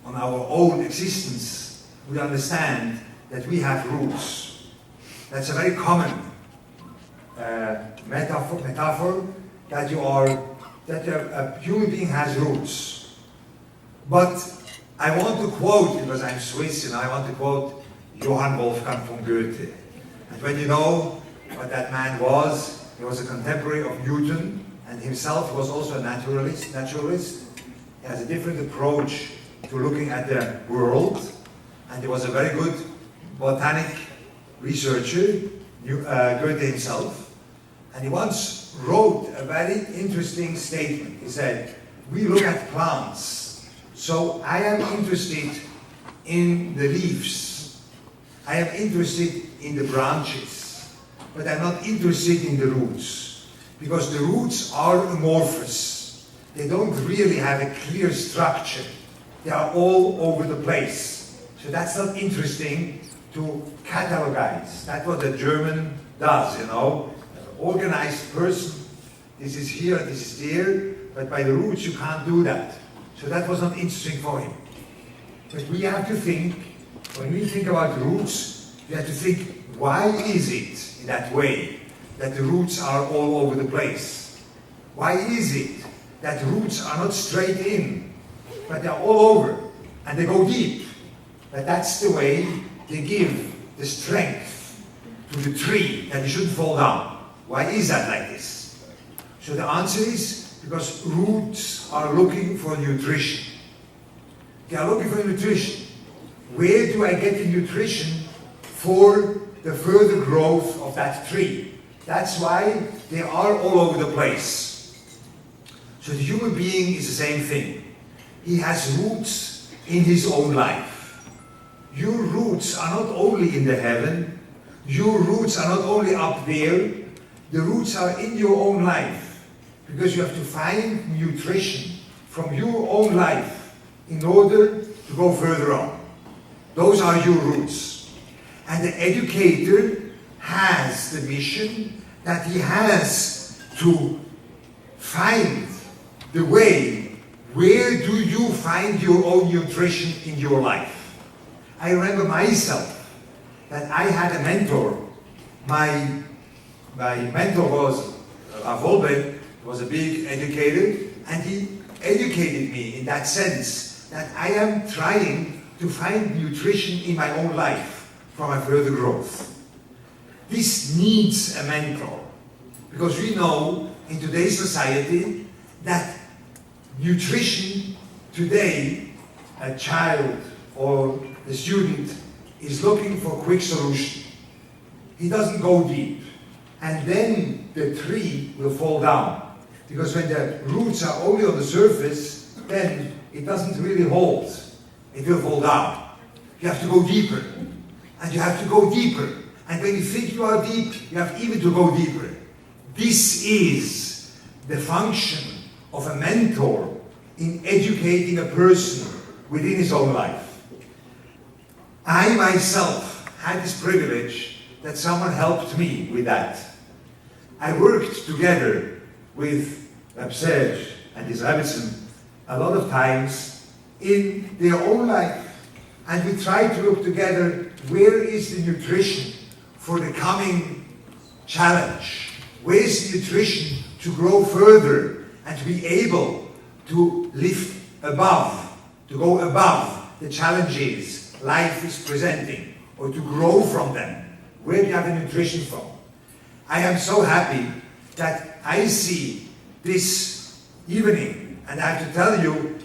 Speaker 11: on our own existence, we understand that we have roots. That's a very common metaphor that a human being has roots. But I want to quote, because I'm Swiss, I want to quote Johann Wolfgang von Goethe. And when you know what that man was, he was a contemporary of Newton, and himself was also a naturalist. He has a different approach to looking at the world, and he was a very good botanic researcher, Goethe himself. And he once wrote a very interesting statement. He said, we look at plants, so I am interested in the leaves, I am interested in the branches, but I'm not interested in the roots, because the roots are amorphous. They don't really have a clear structure. They are all over the place. So that's not interesting to catalogize. That's what the German does, Organized person, this is here, this is there, but by the roots you can't do that. So that was not interesting for him. But we have to think, when we think about roots, we have to think, why is it in that way that the roots are all over the place? Why is it that roots are not straight in, but they're all over, and they go deep? But that's the way they give the strength to the tree that it shouldn't fall down. Why is that like this? So the answer is because roots are looking for nutrition. They are looking for nutrition. Where do I get the nutrition for the further growth of that tree? That's why they are all over the place. So the human being is the same thing. He has roots in his own life. Your roots are not only in the heaven, your roots are not only up there, the roots are in your own life, because you have to find nutrition from your own life in order to go further on. Those are your roots. And the educator has the mission that he has to find the way, where do you find your own nutrition in your life? I remember myself that I had a mentor. My mentor was Volbe, was a big educator, and he educated me in that sense that I am trying to find nutrition in my own life for my further growth. This needs a mentor, because we know in today's society that nutrition today, a child or a student is looking for a quick solution. He doesn't go deep. And then the tree will fall down. Because when the roots are only on the surface, then it doesn't really hold. It will fall down. You have to go deeper. And you have to go deeper. And when you think you are deep, you have even to go deeper. This is the function of a mentor in educating a person within his own life. I myself had this privilege that someone helped me with that. I worked together with Reb Serge and his Rebbetzin a lot of times in their own life. And we tried to look together, where is the nutrition for the coming challenge? Where is the nutrition to grow further and to be able to lift above, to go above the challenges life is presenting, or to grow from them? Where do you have the nutrition from? I am so happy that I see this evening, and I have to tell you,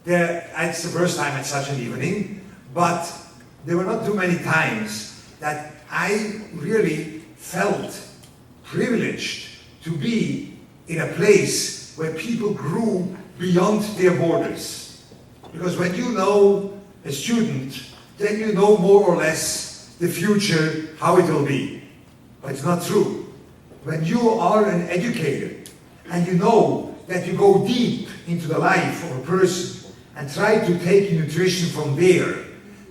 Speaker 11: it's the first time at such an evening, but there were not too many times that I really felt privileged to be in a place where people grew beyond their borders. Because when you know a student, then you know more or less the future, how it will be. But it's not true. When you are an educator and you know that you go deep into the life of a person and try to take nutrition from there,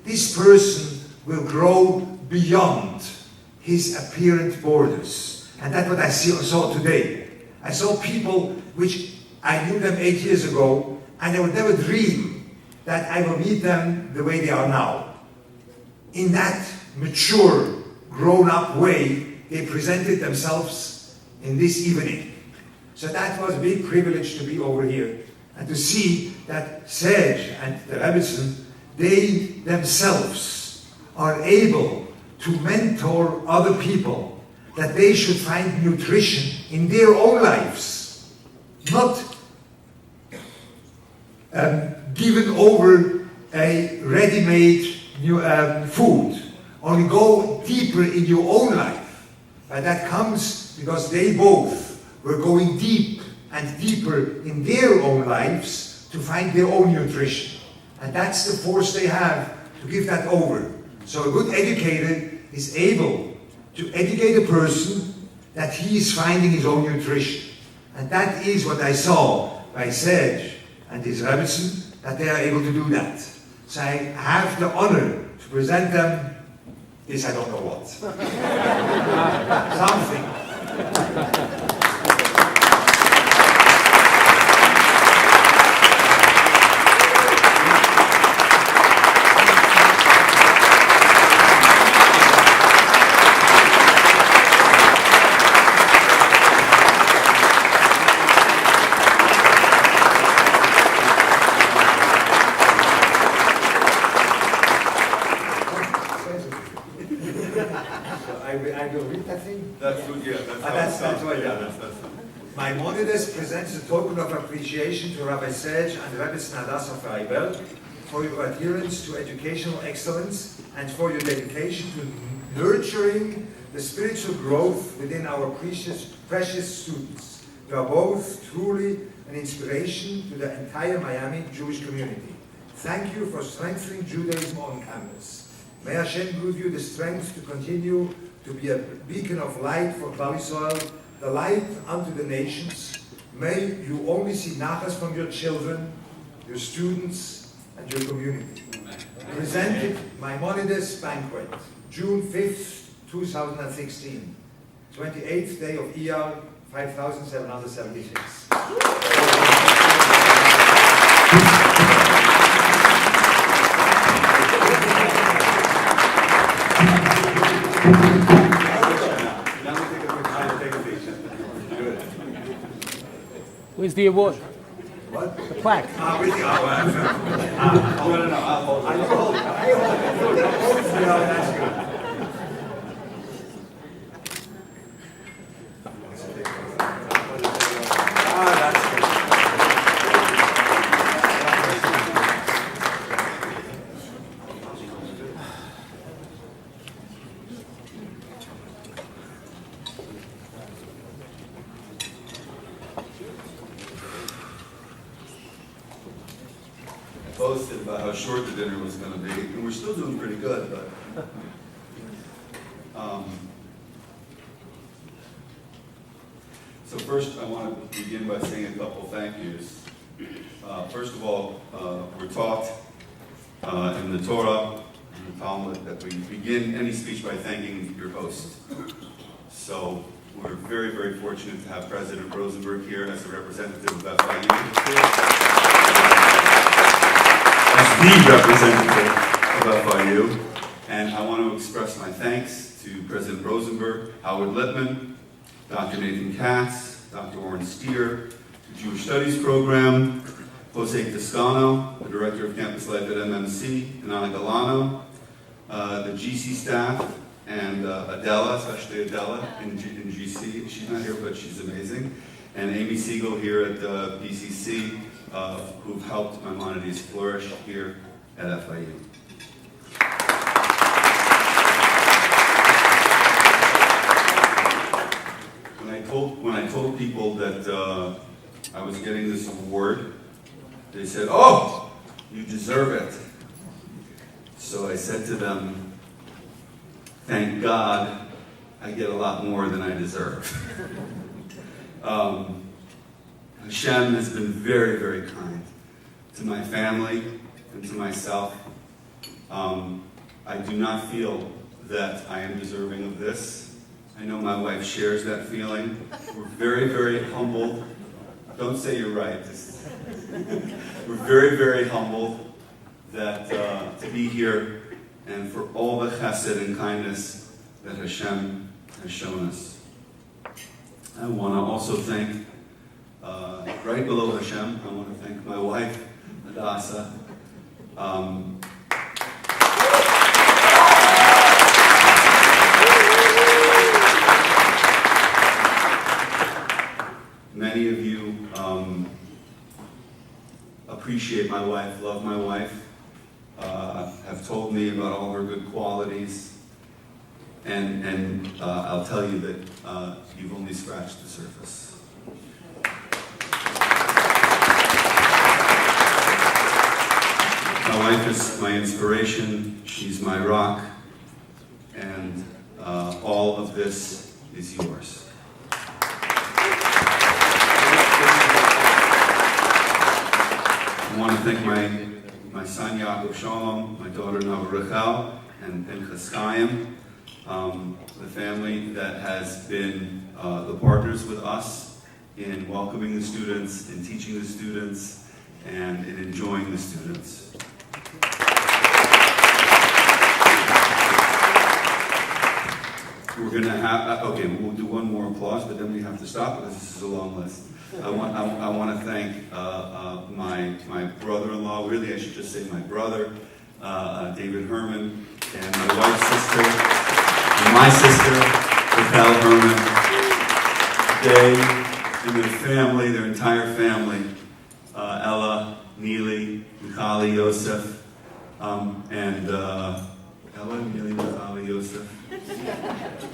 Speaker 11: this person will grow beyond his apparent borders. And that's what I saw today. I saw people which I knew them 8 years ago, and I would never dream that I will meet them the way they are now. In that mature, grown-up way, they presented themselves in this evening. So that was a big privilege to be over here and to see that Serge and the Rebbetzin, they themselves are able to mentor other people, that they should find nutrition in their own lives, not given over a ready-made food. Only go deeper in your own life. And that comes because they both were going deep and deeper in their own lives to find their own nutrition. And that's the force they have to give that over. So a good educator is able to educate a person that he is finding his own nutrition. And that is what I saw by Serge and his Rebbetzin, that they are able to do that. So I have the honor to present them this, I don't know what. Something. I will read that thing?
Speaker 12: That's good, yeah.
Speaker 11: That's what I done. Maimonides presents a token of appreciation to Rabbi Serge and Rabbi Snadas of Reibel for your adherence to educational excellence and for your dedication to nurturing the spiritual growth within our precious students. You are both truly an inspiration to the entire Miami Jewish community. Thank you for strengthening Judaism on campus. May Hashem give you the strength to continue to be a beacon of light for Klal Yisrael, the light unto the nations. May you only see nachas from your children, your students, and your community. Presented Maimonides Banquet, June 5th, 2016, 28th day of Iyar, 5776.
Speaker 13: Where's the award?
Speaker 11: What?
Speaker 13: The plaque.
Speaker 11: With the no. I'll hold it. That's good.
Speaker 12: Boasted about how short the dinner was going to be, and we're still doing pretty good, but so first I want to begin by saying a couple thank yous. First of all, we're taught in the Torah and the Talmud that we begin any speech by thanking your host. So we're very, very fortunate to have President Rosenberg here as a representative of FIU. As the representative of FIU, and I want to express my thanks to President Rosenberg, Howard Lippman, Dr. Nathan Katz, Dr. Warren Steer, the Jewish Studies Program, Jose Toscano, the Director of Campus Life at MMC, and Anna Galano, the GC staff, and Adela, especially Adela in GC. She's not here, but she's amazing. And Amy Siegel here at the PCC, who've helped Maimonides flourish here at FIU. this award, they said, "Oh, you deserve it." So I said to them, "Thank God I get a lot more than I deserve." Hashem has been very, very kind to my family and to myself. I do not feel that I am deserving of this. I know my wife shares that feeling. We're very, very humbled. Don't say you're right. We're very, very humbled that to be here and for all the chesed and kindness that Hashem has shown us. I want to also thank, right below Hashem, I want to thank my wife, Hadassah. Many of you appreciate my wife, love my wife, have told me about all her good qualities, and I'll tell you that you've only scratched the surface. My wife is my inspiration, she's my rock, and all of this is yours. I want to thank my son Yaakov Shalom, my daughter Nava Rachel, and Chaskayim, the family that has been the partners with us in welcoming the students, in teaching the students, and in enjoying the students. We're going to have, okay, we'll do one more applause, but then we have to stop because this is a long list. I want to thank my brother-in-law, really I should just say my brother, David Herman, and my wife's sister, and my sister, Raquel Herman. They and their family, their entire family, Ella, Neely, Michali, Yosef, and Ella, Neely, Michali, Yosef.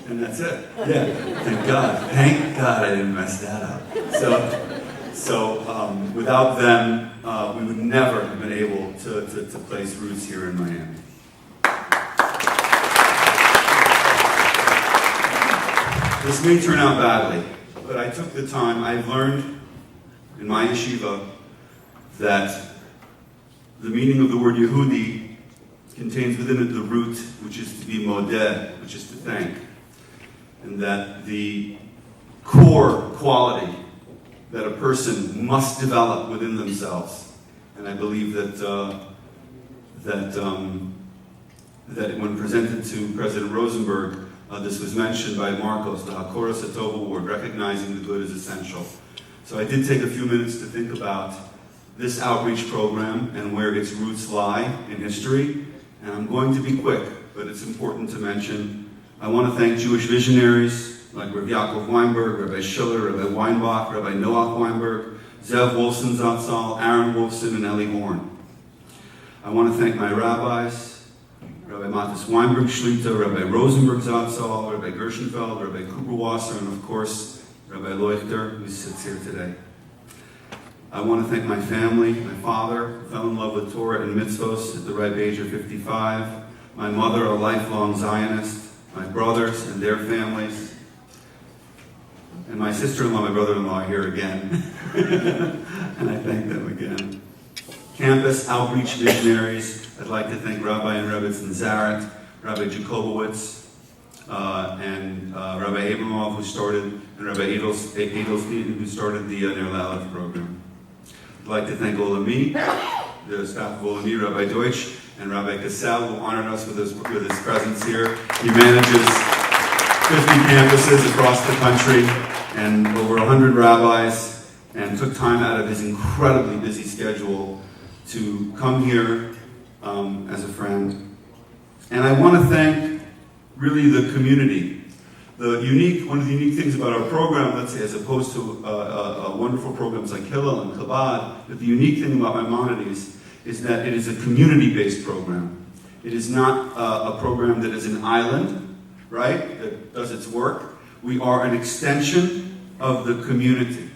Speaker 12: And that's it. Yeah, thank God. Thank God I didn't mess that up. So without them, we would never have been able to place roots here in Miami. This may turn out badly, but I took the time. I've learned in my yeshiva that the meaning of the word Yehudi contains within it the root, which is to be modeh, which is to thank. And that the core quality that a person must develop within themselves. And I believe that when presented to President Rosenberg, this was mentioned by Marcos, the Hakora Satov Award, recognizing the good is essential. So I did take a few minutes to think about this outreach program and where its roots lie in history. And I'm going to be quick, but it's important to mention. I want to thank Jewish visionaries like Rabbi Yaakov Weinberg, Rabbi Schiller, Rabbi Weinbach, Rabbi Noach Weinberg, Zev Wolfson Zatzal, Aaron Wolfson, and Eli Horn. I want to thank my rabbis, Rabbi Matis Weinberg Shlita, Rabbi Rosenberg Zatzal, Rabbi Gershenfeld, Rabbi Kuperwasser, and of course, Rabbi Leuchter, who sits here today. I want to thank my family, my father, who fell in love with Torah and mitzvos at the ripe age of 55, my mother, a lifelong Zionist, my brothers and their families, and my sister-in-law, my brother-in-law here again, and I thank them again. Campus outreach visionaries, I'd like to thank Rabbi and Rebbetzin Zaret, Rabbi Jacobowitz, and Rabbi Abramov, who started, and Rabbi Edelstein, who started the Ner Lalef program. I'd like to thank Olami, the staff of Olami, Rabbi Deutsch, and Rabbi Cassell, who honored us with his presence here. He manages 50 campuses across the country and over 100 rabbis, and took time out of his incredibly busy schedule to come here as a friend. And I want to thank really the community. One of the unique things about our program, let's say, as opposed to wonderful programs like Hillel and Chabad, but the unique thing about Maimonides is that it is a community-based program. It is not a program that is an island, right, that does its work. We are an extension of the community.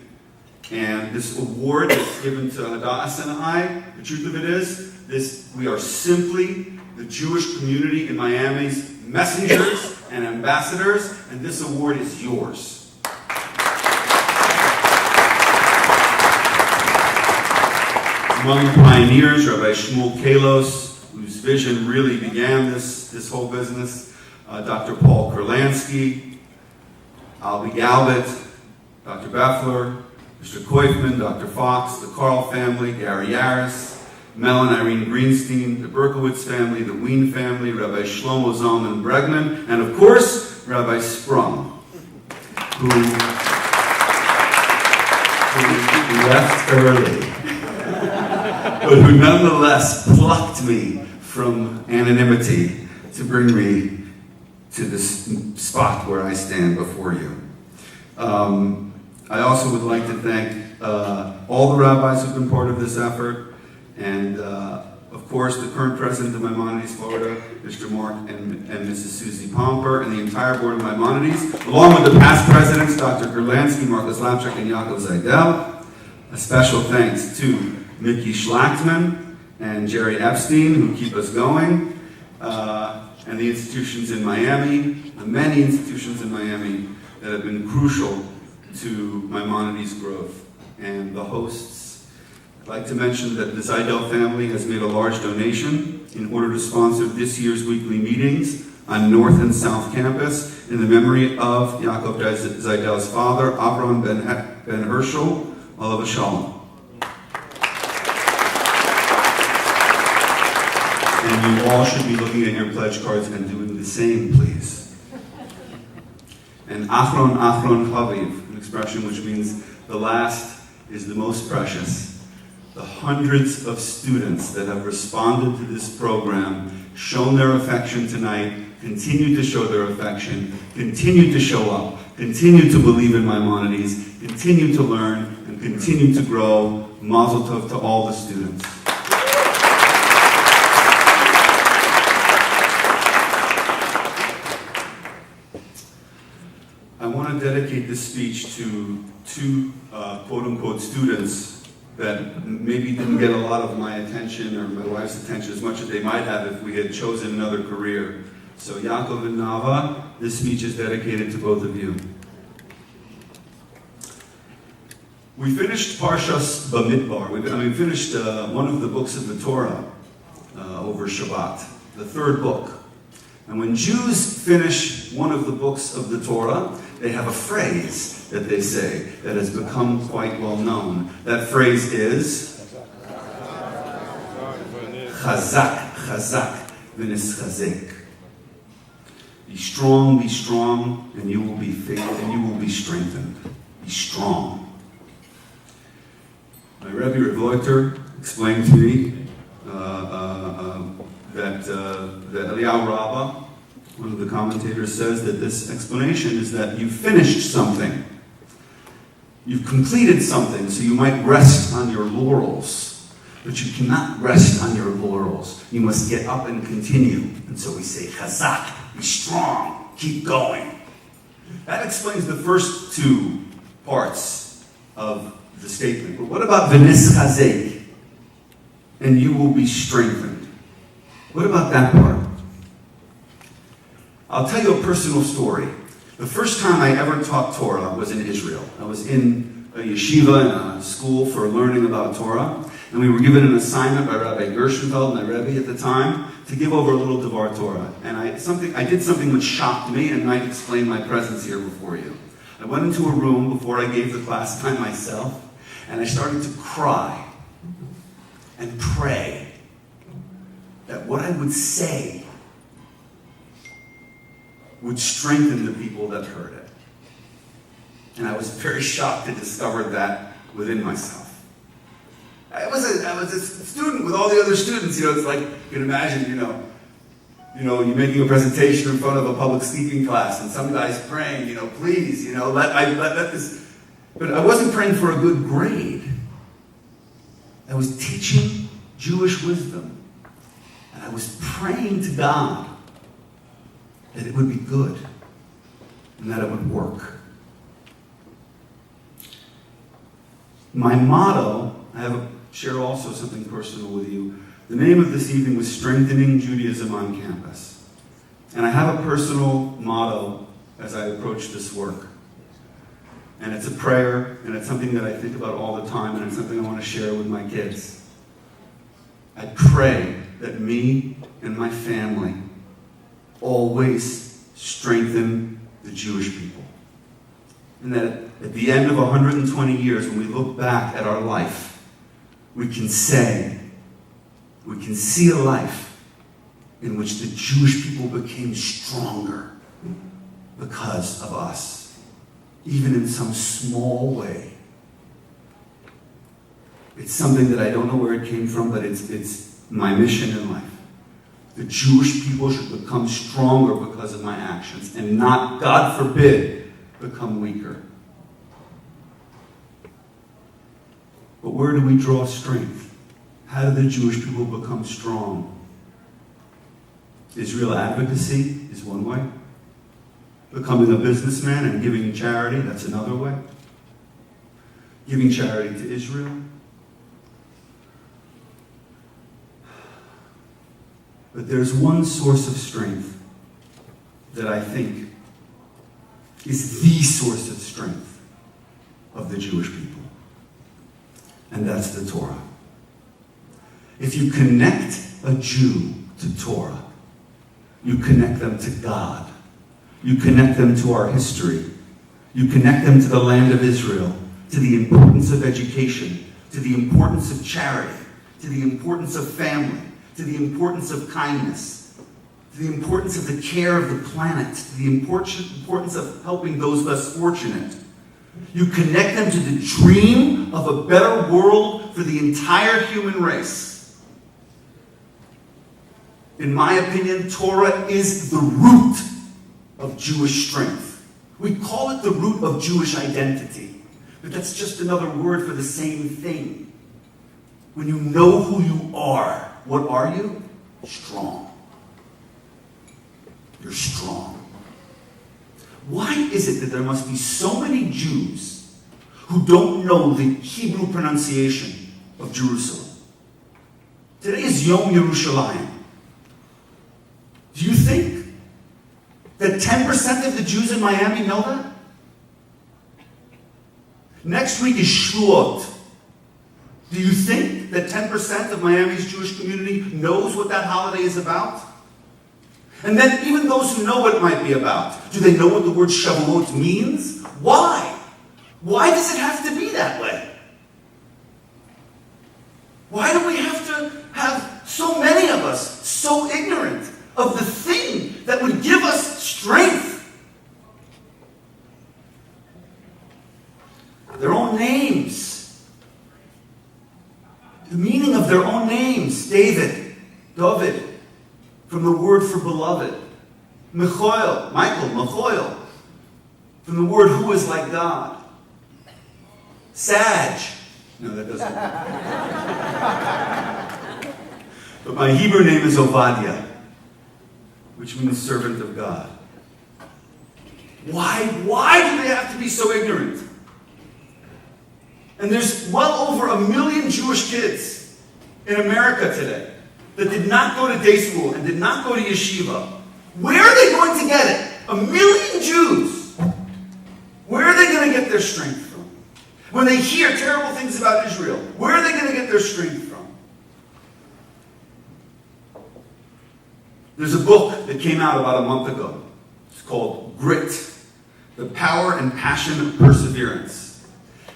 Speaker 12: And this award that's given to Hadass and I, the truth of it is, we are simply the Jewish community in Miami's messengers and ambassadors, and this award is yours. Among the pioneers, Rabbi Shmuel Kalos, whose vision really began this whole business, Dr. Paul Kurlansky, Albi Galbert, Dr. Beffler, Mr. Koifman, Dr. Fox, the Carl family, Gary Yaris, Mel and Irene Greenstein, the Berkowitz family, the Wien family, Rabbi Shlomo Zalman Bregman, and of course, Rabbi Sprung, who left early, but who nonetheless plucked me from anonymity to bring me to this spot where I stand before you. I also would like to thank all the rabbis who've been part of this effort, and of course the current president of Maimonides, Florida, Mr. Mark and Mrs. Susie Pomper, and the entire board of Maimonides, along with the past presidents, Dr. Kurlansky, Marcus Lapchuk, and Yaakov Zaidel. A special thanks to Mickey Schlachtman and Jerry Epstein, who keep us going, and the institutions in Miami, the many institutions in Miami that have been crucial to Maimonides' growth, and the hosts. I'd like to mention that the Zaidel family has made a large donation in order to sponsor this year's weekly meetings on North and South Campus in the memory of Yaakov Zaidel's father, Avram ben Herschel, Olav Shalom. And you all should be looking at your pledge cards and doing the same, please. And Achron Chaviv, an expression which means the last is the most precious. The hundreds of students that have responded to this program, shown their affection tonight, continue to show their affection, continue to show up, continue to believe in Maimonides, continue to learn, and continue to grow. Mazel tov to all the students. I want to dedicate this speech to two quote-unquote students that maybe didn't get a lot of my attention or my wife's attention as much as they might have if we had chosen another career. So Yaakov and Nava, this speech is dedicated to both of you. We finished Parshas Bamidbar. We finished one of the books of the Torah over Shabbat, the third book. And when Jews finish one of the books of the Torah, they have a phrase that they say that has become quite well known. That phrase is Chazak, Chazak, v'nischazek. Be strong, and you will be faithful, and you will be strengthened. Be strong. My Rebbe Rav Leuchter explained to me that Eliyahu Rabbah, one of the commentators, says that this explanation is that you've finished something. You've completed something, so you might rest on your laurels. But you cannot rest on your laurels. You must get up and continue. And so we say, Chazak, be strong, keep going. That explains the first two parts of the statement. But what about v'nischazek? And you will be strengthened. What about that part? I'll tell you a personal story. The first time I ever taught Torah was in Israel. I was in a yeshiva, in a school for learning about Torah, and we were given an assignment by Rabbi Gershenfeld, my Rebbe at the time, to give over a little Devar Torah. And I did something which shocked me and might explain my presence here before you. I went into a room before I gave the class by myself, and I started to cry and pray that what I would say would strengthen the people that heard it. And I was very shocked to discover that within myself. I was a student with all the other students. It's like, you can imagine, you're making a presentation in front of a public speaking class, and some guy's praying, please, let this. But I wasn't praying for a good grade. I was teaching Jewish wisdom. And I was praying to God that it would be good and that it would work. My motto, share also something personal with you. The name of this evening was Strengthening Judaism on Campus. And I have a personal motto as I approach this work. And it's a prayer, and it's something that I think about all the time, and it's something I want to share with my kids. I pray that me and my family always strengthen the Jewish people. And that at the end of 120 years, when we look back at our life, we can see a life in which the Jewish people became stronger because of us, even in some small way. It's something that I don't know where it came from, but it's my mission in life. The Jewish people should become stronger because of my actions and not, God forbid, become weaker. But where do we draw strength? How do the Jewish people become strong? Israel advocacy is one way. Becoming a businessman and giving charity, that's another way. Giving charity to Israel. But there's one source of strength that I think is the source of strength of the Jewish people. And that's the Torah. If you connect a Jew to Torah, you connect them to God. You connect them to our history. You connect them to the land of Israel, to the importance of education, to the importance of charity, to the importance of family, to the importance of kindness, to the importance of the care of the planet, to the importance of helping those less fortunate. You connect them to the dream of a better world for the entire human race. In my opinion, Torah is the root of Jewish strength. We call it the root of Jewish identity, but that's just another word for the same thing. When you know who you are, what are you? Strong. You're strong. Why is it that there must be so many Jews who don't know the Hebrew pronunciation of Jerusalem? Today is Yom Yerushalayim. Do you think that 10% of the Jews in Miami know that? Next week is Shavuot. Do you think that 10% of Miami's Jewish community knows what that holiday is about? And then even those who know what it might be about, do they know what the word Shavuot means? Why? Why does it have to be that way? Why do we have to have so many of us so ignorant of the thing that would give us strength? Their own names. The meaning of their own names. David, from the word for beloved. Michael, from the word who is like God. Sag. No, that doesn't work. But my Hebrew name is Obadiah, which means servant of God. Why do they have to be so ignorant? And there's well over 1 million Jewish kids in America today that did not go to day school and did not go to yeshiva. Where are they going to get it? 1 million Jews. Where are they going to get their strength from? When they hear terrible things about Israel, where are they going to get their strength from? There's a book that came out about a month ago. It's called Grit, The Power and Passion of Perseverance.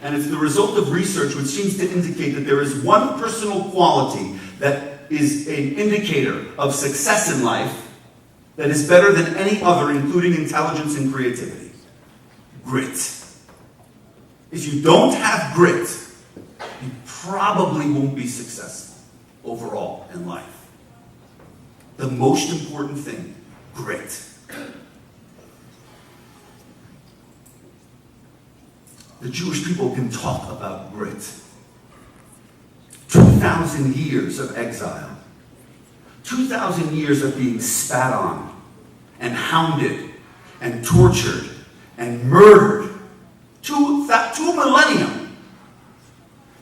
Speaker 12: And it's the result of research which seems to indicate that there is one personal quality that is an indicator of success in life that is better than any other, including intelligence and creativity. Grit. If you don't have grit, you probably won't be successful overall in life. The most important thing, grit. The Jewish people can talk about grit. 2,000 years of exile. 2,000 years of being spat on and hounded and tortured and murdered. 2 millennia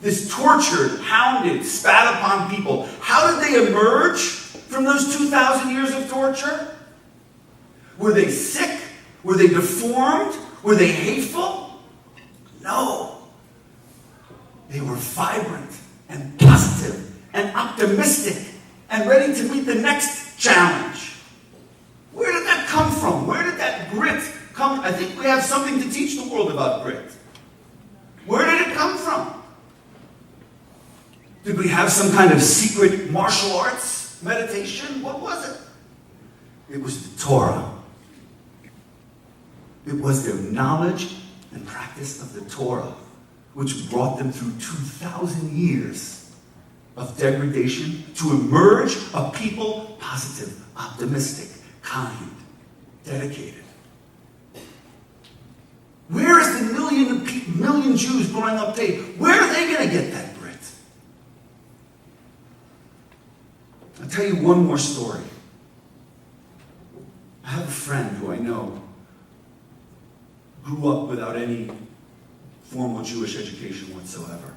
Speaker 12: this tortured, hounded, spat upon people. How did they emerge from those 2,000 years of torture? Were they sick? Were they deformed? Were they hateful? No. They were vibrant and positive and optimistic and ready to meet the next challenge. Where did that come from? Where did that grit come? I think we have something to teach the world about grit. Where did it come from? Did we have some kind of secret martial arts meditation? What was it? It was the Torah. It was their knowledge and practice of the Torah, which brought them through 2,000 years of degradation to emerge a people positive, optimistic, kind, dedicated. Where is the million Jews growing up today? Where are they going to get that grit? I'll tell you one more story. I have a friend who I know grew up without any formal Jewish education whatsoever.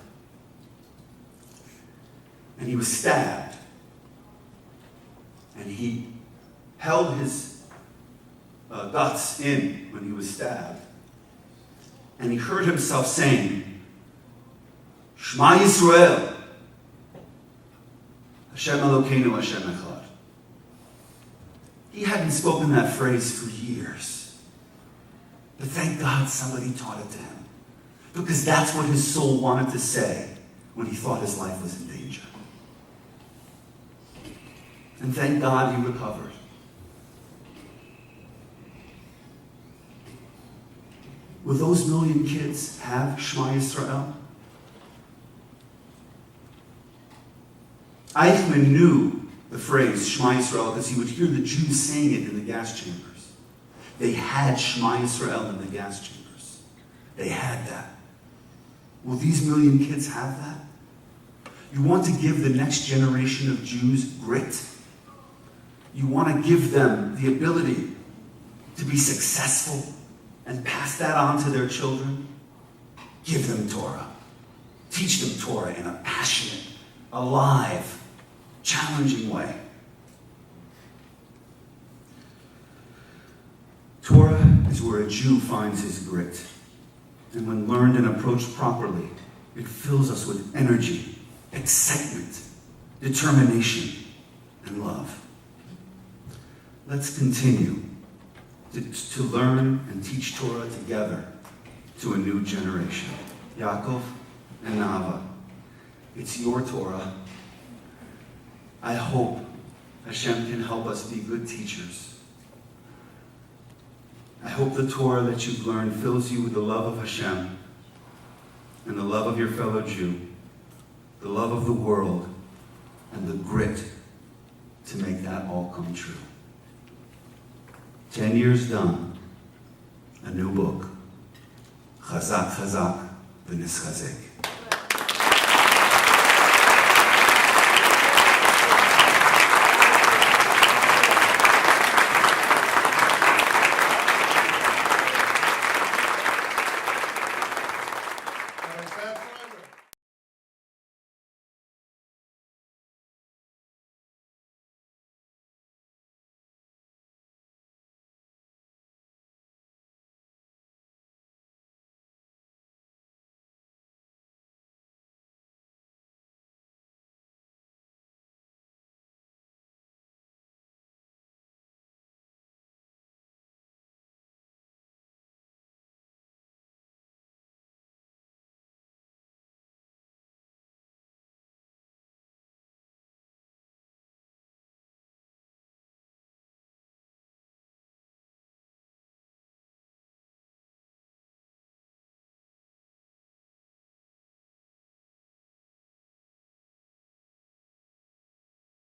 Speaker 12: And he was stabbed. And he held his guts in when he was stabbed. And he heard himself saying, Shema Yisrael, Hashem Elokeinu, Hashem Echad. He hadn't spoken that phrase for years. But thank God somebody taught it to him. Because that's what his soul wanted to say when he thought his life was in danger. And thank God he recovered. Will those million kids have Shema Yisrael? Eichmann knew the phrase Shema Yisrael because he would hear the Jews saying it in the gas chambers. They had Shema Yisrael in the gas chambers. They had that. Will these million kids have that? You want to give the next generation of Jews grit? You want to give them the ability to be successful and pass that on to their children? Give them Torah. Teach them Torah in a passionate, alive, challenging way. Torah is where a Jew finds his grit. And when learned and approached properly, it fills us with energy, excitement, determination, and love. Let's continue to learn and teach Torah together to a new generation. Yaakov and Nava, it's your Torah. I hope Hashem can help us be good teachers. I hope the Torah that you've learned fills you with the love of Hashem and the love of your fellow Jew, the love of the world, and the grit to make that all come true. 10 years done, a new book. Chazak, chazak, v'nischazek.